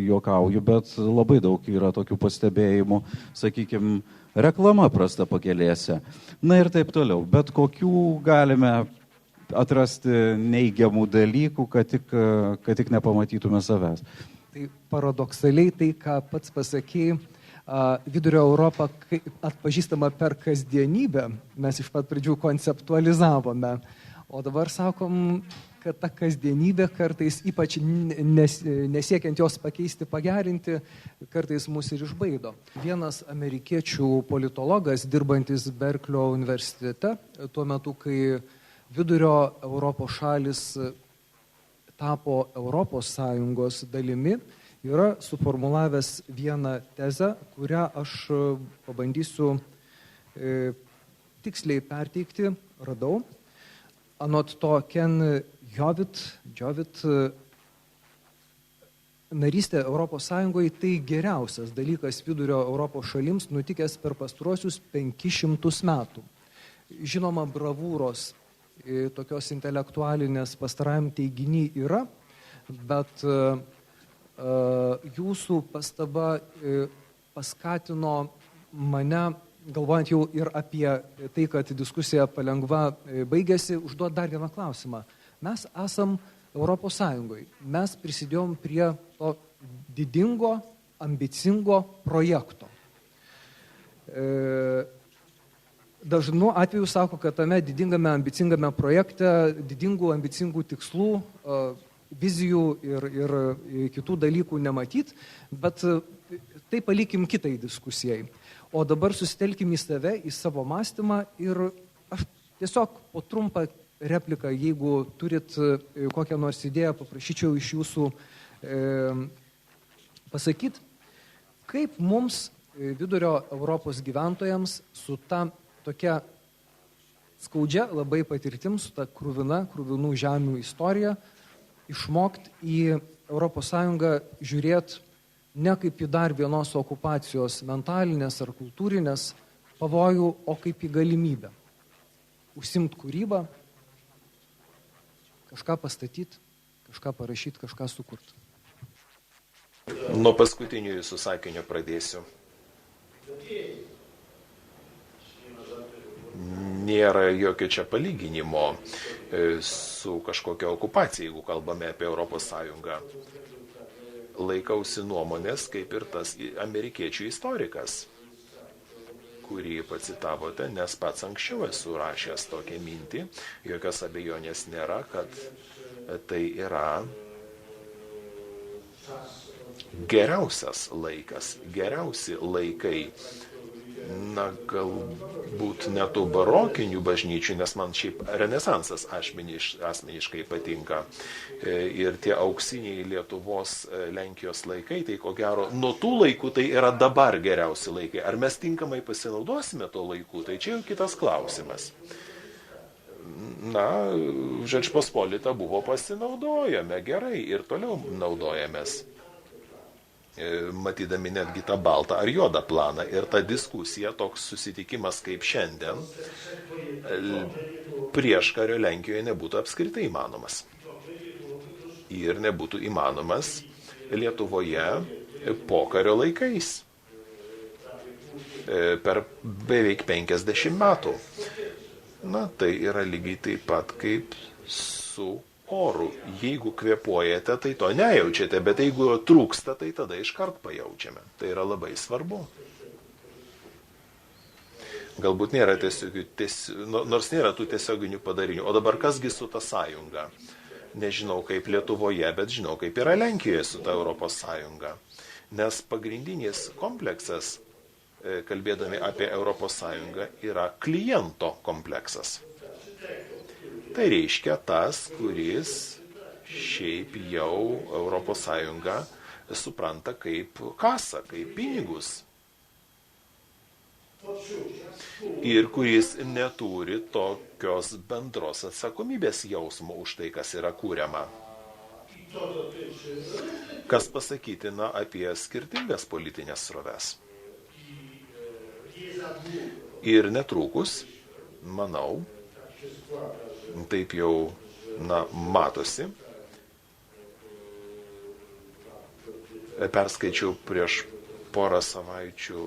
juokauju, bet labai daug yra tokių pastebėjimų, sakykime, reklama prasta pakelėse. Ir taip toliau. Bet kokių galime atrasti neigiamų dalykų, kad tik nepamatytume savęs. Tai paradoksaliai tai, ką pats pasakėjai, Vidurio Europą atpažįstama per kasdienybę, mes iš pat pradžių konceptualizavome, o dabar sakom, kad ta kasdienybė kartais, ypač nesiekiant jos pakeisti, pagerinti, kartais mus ir išbaido. Vienas amerikiečių politologas, dirbantis Berklio universitete, tuo metu, kai Vidurio Europos šalis tapo Europos Sąjungos dalimi, yra suformulavęs vieną tezę, kurią aš pabandysiu tiksliai perteikti, radau. Anot to Ken Jovit, narystė Europos Sąjungoje tai geriausias dalykas Vidurio Europos šalims nutikęs per pastaruosius 500 metų. Žinoma, bravūros tokios intelektualinės pastarajam teiginy yra, bet jūsų pastaba paskatino mane, galvojant jau ir apie tai, kad diskusija palengva baigėsi, užduoti dar vieną klausimą. Mes esam Europos Sąjungoje. Mes prisidėjom prie to didingo, ambicingo projekto. Dažnu atveju sako, kad tame didingame, ambicingame projekte didingų, ambicingų tikslų, vizijų ir kitų dalykų nematyt, bet tai palikim kitai diskusijai. O dabar susitelkim į save, į savo mąstymą ir aš tiesiog po trumpą repliką, jeigu turit kokią nors idėją, paprašyčiau iš jūsų pasakyti, kaip mums Vidurio Europos gyventojams su ta tokia skaudžia labai patirtim, su ta kruvinų žemių istorija, išmokti į Europos Sąjungą žiūrėti ne kaip į dar vienos okupacijos mentalinės ar kultūrinės pavojų, o kaip į galimybę. Užsimt kūrybą, kažką pastatyti, kažką parašyti, kažką sukurti. Nuo paskutinio jūsų sakinio pradėsiu. Nėra jokio čia palyginimo su kažkokia okupacija, jeigu kalbame apie Europos Sąjungą. Laikausi nuomonės, kaip ir tas amerikiečių istorikas, kurį pacitavote, nes pats anksčiau esu rašęs tokią mintį, jokios abejonės nėra, kad tai yra geriausias laikas, geriausi laikai. Galbūt ne tų barokinių bažnyčių, nes man šiaip renesansas asmeniškai patinka. Ir tie auksiniai Lietuvos, Lenkijos laikai, tai ko gero, nuo tų laikų tai yra dabar geriausi laikai. Ar mes tinkamai pasinaudosime to laikų, tai čia jau kitas klausimas. Žečpospolita buvo pasinaudojame gerai ir toliau naudojamės. Matydami netgi tą baltą ar juodą planą. Ir ta diskusija, toks susitikimas kaip šiandien, prieškario Lenkijoje nebūtų apskritai įmanomas. Ir nebūtų įmanomas Lietuvoje pokario laikais. Per beveik 50 metų. Tai yra lygiai taip pat kaip su oru. Jeigu kvėpuojate, tai to nejaučiate, bet jeigu trūksta, tai tada iškart pajaučiame. Tai yra labai svarbu. Galbūt nėra nors nėra tų tiesioginių padarinių. O dabar kasgi su ta sąjunga? Nežinau kaip Lietuvoje, bet žinau kaip yra Lenkijoje su ta Europos sąjunga. Nes pagrindinis kompleksas, kalbėdami apie Europos sąjungą, yra kliento kompleksas. Tai reiškia tas, kuris šiaip jau Europos sąjungą supranta kaip kasą, kaip pinigus. Ir kuris neturi tokios bendros atsakomybės jausmo už tai, kas yra kūriama. Kas pasakytina apie skirtingas politinės sroves. Ir netrukus, manau, taip jau matosi, perskaičiau prieš porą savaičių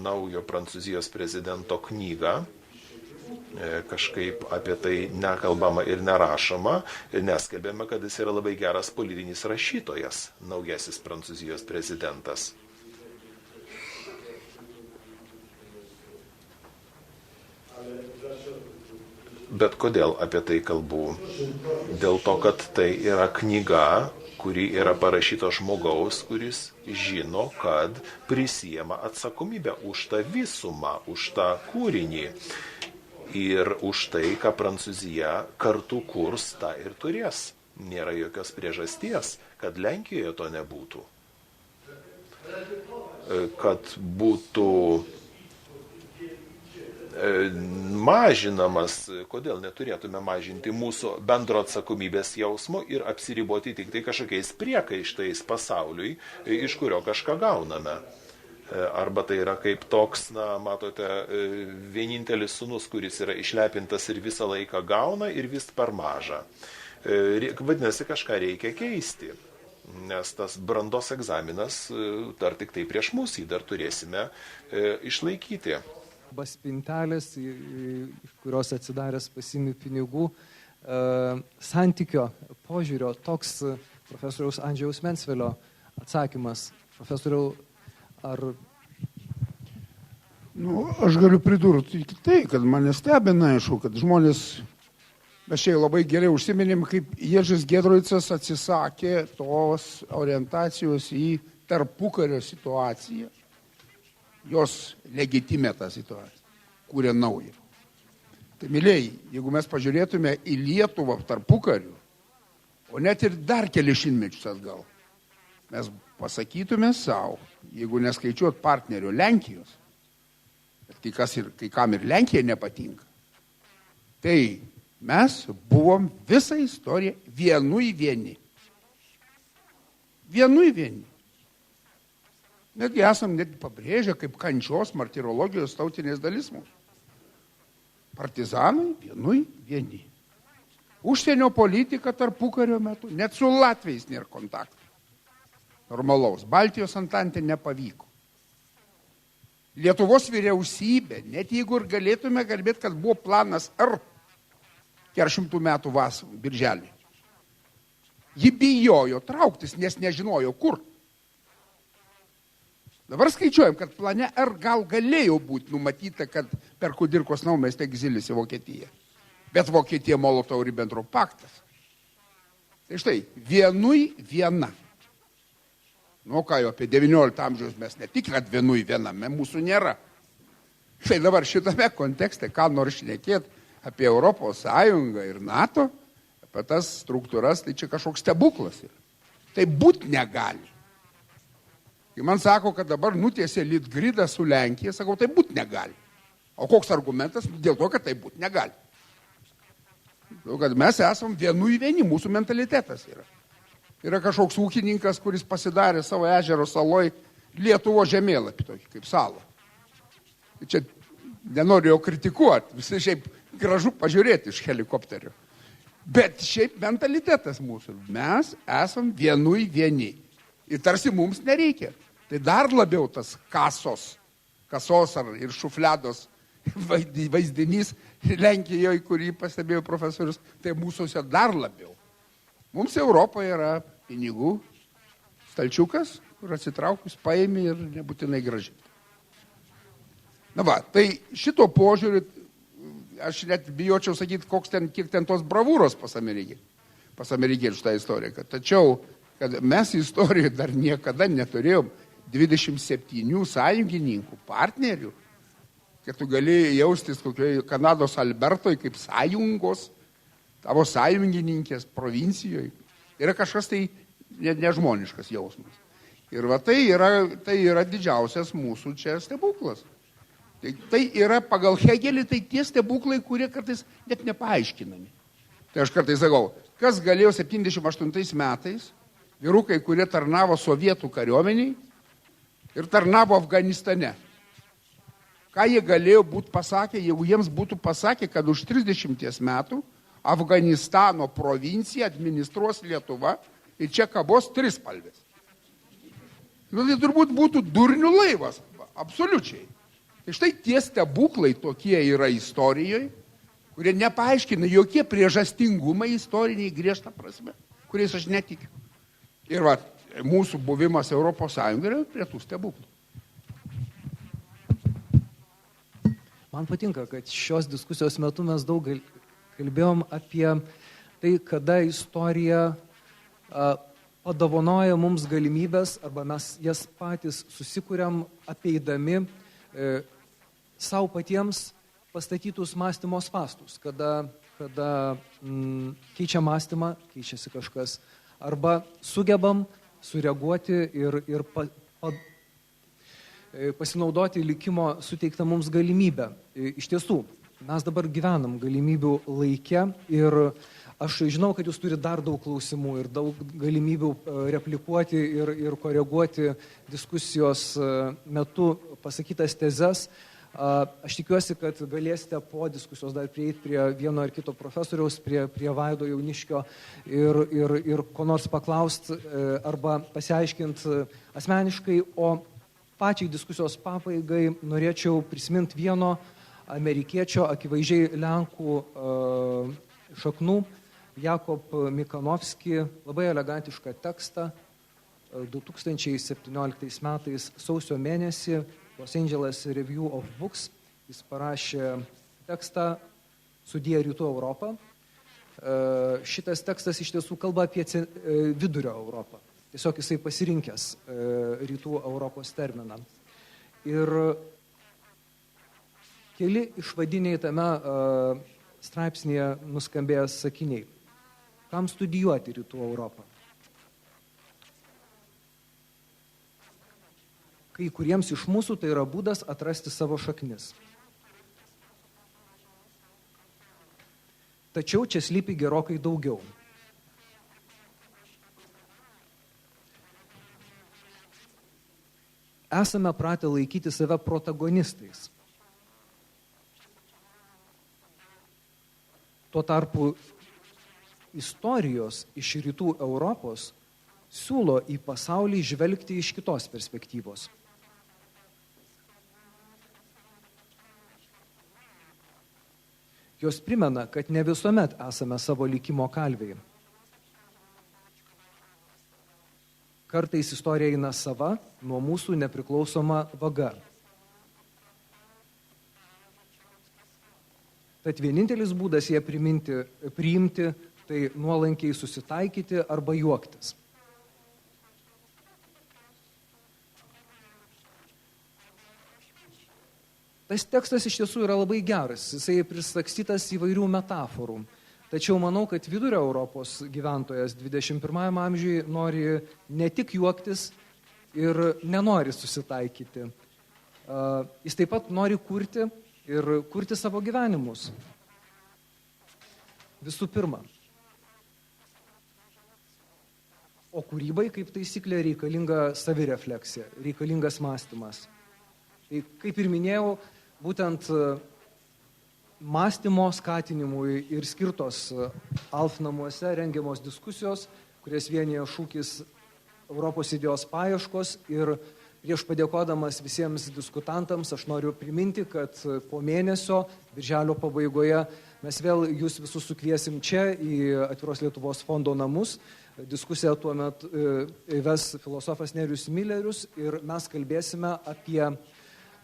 naujo Prancūzijos prezidento knygą. Kažkaip apie tai nekalbama ir nerašoma. Neskelbėme, kad jis yra labai geras politinis rašytojas, naujasis Prancūzijos prezidentas. Bet kodėl apie tai kalbu? Dėl to, kad tai yra knyga, kuri yra parašyta žmogaus, kuris žino, kad prisiema atsakomybę už tą visumą, už tą kūrinį ir už tai, ką Prancūzija kartu kurs, tą ir turės. Nėra jokios priežasties, kad Lenkijoje to nebūtų. Kad būtų mažinamas, kodėl neturėtume mažinti mūsų bendro atsakomybės jausmo ir apsiriboti tik tai kažkokiais priekaištais pasauliui, iš kurio kažką gauname. Arba tai yra kaip toks, matote, vienintelis sūnus, kuris yra išlepintas ir visą laiką gauna ir vis per mažą. Vadinasi, kažką reikia keisti, nes tas brandos egzaminas dar tik tai prieš mus, jį dar turėsime išlaikyti. Spintelės, iš kurios atsidaręs pasiimi pinigų, santykio požiūrio, toks profesoriaus Andžejaus Mencvelio atsakymas. Profesoriau, ar... Aš galiu pridurti tai, kad mane stebina, aišku, kad žmonės, mes čia labai gerai užsiminėm, kaip Ježis Giedroicas atsisakė tos orientacijos į tarpukario situaciją. Jos legitimė tą situaciją, kūrė naują. Tai, mylėjai, jeigu mes pažiūrėtume į Lietuvą tarpukariu, o net ir dar keli šimtmečius atgal, mes pasakytume savo, jeigu neskaičiuot partnerio Lenkijos, bet kai kam ir Lenkija nepatinka, tai mes buvom visą istoriją vienui vieni. Vienui vieni. Netgi esam pabrėžę kaip kančios martirologijos tautinės dalis mūsų. Partizanai vienui vieni. Užsienio politika tarpukario metu, net su Latviais nėra kontaktų. Normalaus. Baltijos antantė nepavyko. Lietuvos vyriausybė, net jeigu ir galėtume kalbėti, kad buvo planas R 400 metų vasarą, birželį. Ji bijojo trauktis, nes nežinojo kur. Dabar skaičiuojam, kad plane R galėjo būti numatyta, kad per Kudirkos naumiestį egzilis į Vokietiją. Bet Vokietija Molotovo-Ribbentrop paktas. Tai štai, vienui viena. Ką jau apie 19 amžiaus mes ne tik, kad vienui viename mūsų nėra. Štai dabar šitame kontekste, ką nors šnekėt apie Europos Sąjungą ir NATO, apie tas struktūras, tai čia kažkoks stebuklas yra. Tai būt negali. Kai man sako, kad dabar nutiesė Litgridą su Lenkija, sakau, tai būt negali. O koks argumentas? Dėl to, kad tai būt negali. Dėl to, kad mes esam vienui vieni, mūsų mentalitetas yra. Yra kažkoks ūkininkas, kuris pasidarė savo ežero saloj Lietuvo žemėlapį, tokį kaip salą. Čia nenoriu jo kritikuoti, visi šiaip gražu pažiūrėti iš helikopterio. Bet šiaip mentalitetas mūsų. Mes esam vienui vieni. Ir tarsi mums nereikia. Tai dar labiau tas kasos ir šufliados vaizdinys Lenkijoje, kurį pastebėjo profesorius, tai mūsųse dar labiau. Mums Europoje yra pinigų stalčiukas, kur atsitraukus paėmė ir nebūtinai grąžinti. Na va, tai šito požiūrį, aš net bijočiau sakyti, kiek ten tos bravūros pas amerikiečių šitą istoriją. Tačiau, kad mes istorijoje dar niekada neturėjom 27 sąjungininkų, partnerių, kad tu gali jaustis kokioje Kanados Albertoje kaip sąjungos, tavo sąjungininkės provincijoje. Yra kažkas tai nežmoniškas jausmas. Ir va tai yra didžiausias mūsų čia stebuklas. Tai yra pagal Hegelį, tai tie stebuklai, kurie kartais net nepaaiškinami. Tai aš kartais sakau, kas galėjo 78 metais, vyrukai, kurie tarnavo sovietų kariuomeniai ir tarnavo Afganistane. Ką jie galėjo būti pasakę, jeigu jiems būtų pasakę, kad už 30 metų Afganistano provincija administruos Lietuva ir čia kabos trispalvės. Nu, tai turbūt būtų durnių laivas, absoliučiai. Ir štai tie stebuklai tokie yra istorijoje, kurie nepaaiškina jokie priežastingumai istoriniai griežtą prasme, kuriais aš netikiu. Ir va, mūsų buvimas Europos Sąjungoje yra prie tų stebuklų. Man patinka, kad šios diskusijos metu mes daug kalbėjom apie tai, kada istorija padovanoja mums galimybės, arba mes jas patys susikuriam apeidami savo patiems pastatytus mąstymo spąstus, kada keičia mąstymą, keičiasi kažkas, arba sugebam sureaguoti ir pasinaudoti likimo suteiktą mums galimybę. Iš tiesų, mes dabar gyvenam galimybių laike ir aš žinau, kad jūs turite dar daug klausimų ir daug galimybių replikuoti ir koreguoti diskusijos metu pasakytas tezes. Aš tikiuosi, kad galėsite po diskusijos dar prieiti prie vieno ar kito profesoriaus, prie Vaido Jauniškio ir ko nors paklausti arba pasiaiškinti asmeniškai, o pačiai diskusijos pabaigai norėčiau prisiminti vieno amerikiečio, akivaizdžiai Lenkų šaknų, Jakob Mikanovski, labai elegantišką tekstą 2017 metais sausio mėnesį Los Angeles Review of Books. Jis parašė tekstą Sudie Rytų Europą. Šitas tekstas iš tiesų kalba apie vidurio Europą. Tiesiog jisai pasirinkęs Rytų Europos terminą. Ir keli išvadiniai tame straipsnėje nuskambėjęs sakiniai. Kam studijuoti Rytų Europą? Kai kuriems iš mūsų tai yra būdas atrasti savo šaknis. Tačiau čia slypi gerokai daugiau. Esame pratę laikyti save protagonistais. Tuo tarpu istorijos iš Rytų Europos siūlo į pasaulį žvelgti iš kitos perspektyvos. Jos primena, kad ne visuomet esame savo likimo kalviai. Kartais istorija eina sava, nuo mūsų nepriklausoma vaga. Tad vienintelis būdas ją priimti, tai nuolankiai susitaikyti arba juoktis. Tas tekstas iš tiesų yra labai geras, jisai prisakstytas įvairių metaforų. Tačiau manau, kad vidurio Europos gyventojas 21 amžiuje nori ne tik juoktis ir nenori susitaikyti. Jis taip pat nori kurti ir kurti savo gyvenimus. Visų pirma. O kūrybai, kaip taisyklė, reikalinga savirefleksija, reikalingas mąstymas. Tai, kaip ir minėjau, būtent mąstymo skatinimui ir skirtos ALF namuose rengiamos diskusijos, kurias vienyje šūkis Europos idėjos paieškos. Ir prieš padėkodamas visiems diskutantams, aš noriu priminti, kad po mėnesio, birželio pabaigoje, mes vėl jūs visus sukviesim čia į Atviros Lietuvos fondo namus. Diskusiją tuo metu ves filosofas Nerijus Milerius ir mes kalbėsime apie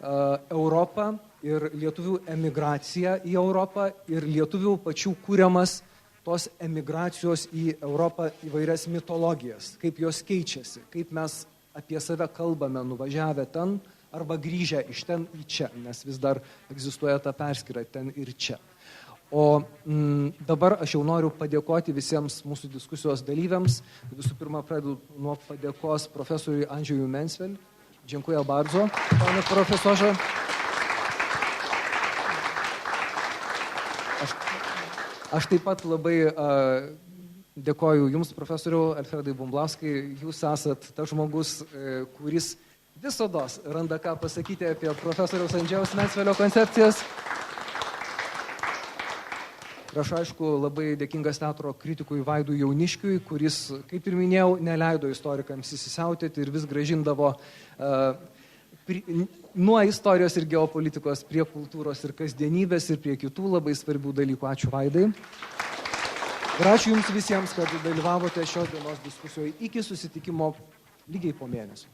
Europą ir lietuvių emigraciją į Europą ir lietuvių pačių kūriamas tos emigracijos į Europą įvairias mitologijas, kaip jos keičiasi, kaip mes apie save kalbame nuvažiavę ten arba grįžę iš ten į čia, nes vis dar egzistuoja ta perskyra ten ir čia. O dabar aš jau noriu padėkoti visiems mūsų diskusijos dalyviams. Visų pirma, pradedu nuo padėkos profesoriui Andrzejui Mencvel. Dziękuję bardzo, panie profesorze. Aš taip pat labai dėkoju Jums, profesoriau Alfredai Bumblauskai. Jūs esat tas žmogus, kuris visados randa ką pasakyti apie profesoriaus Andžejaus Mencvelio koncepcijas. Ir aš, aišku, labai dėkingas teatro kritikui Vaidui Jauniškiui, kuris, kaip ir minėjau, neleido istorikams įsisiautėti ir vis grąžindavo nuo istorijos ir geopolitikos prie kultūros ir kasdienybės ir prie kitų labai svarbių dalykų. Ačiū, Vaidai. Ir ačiū Jums visiems, kad dalyvavote šios dienos diskusijoje. Iki susitikimo lygiai po mėnesio.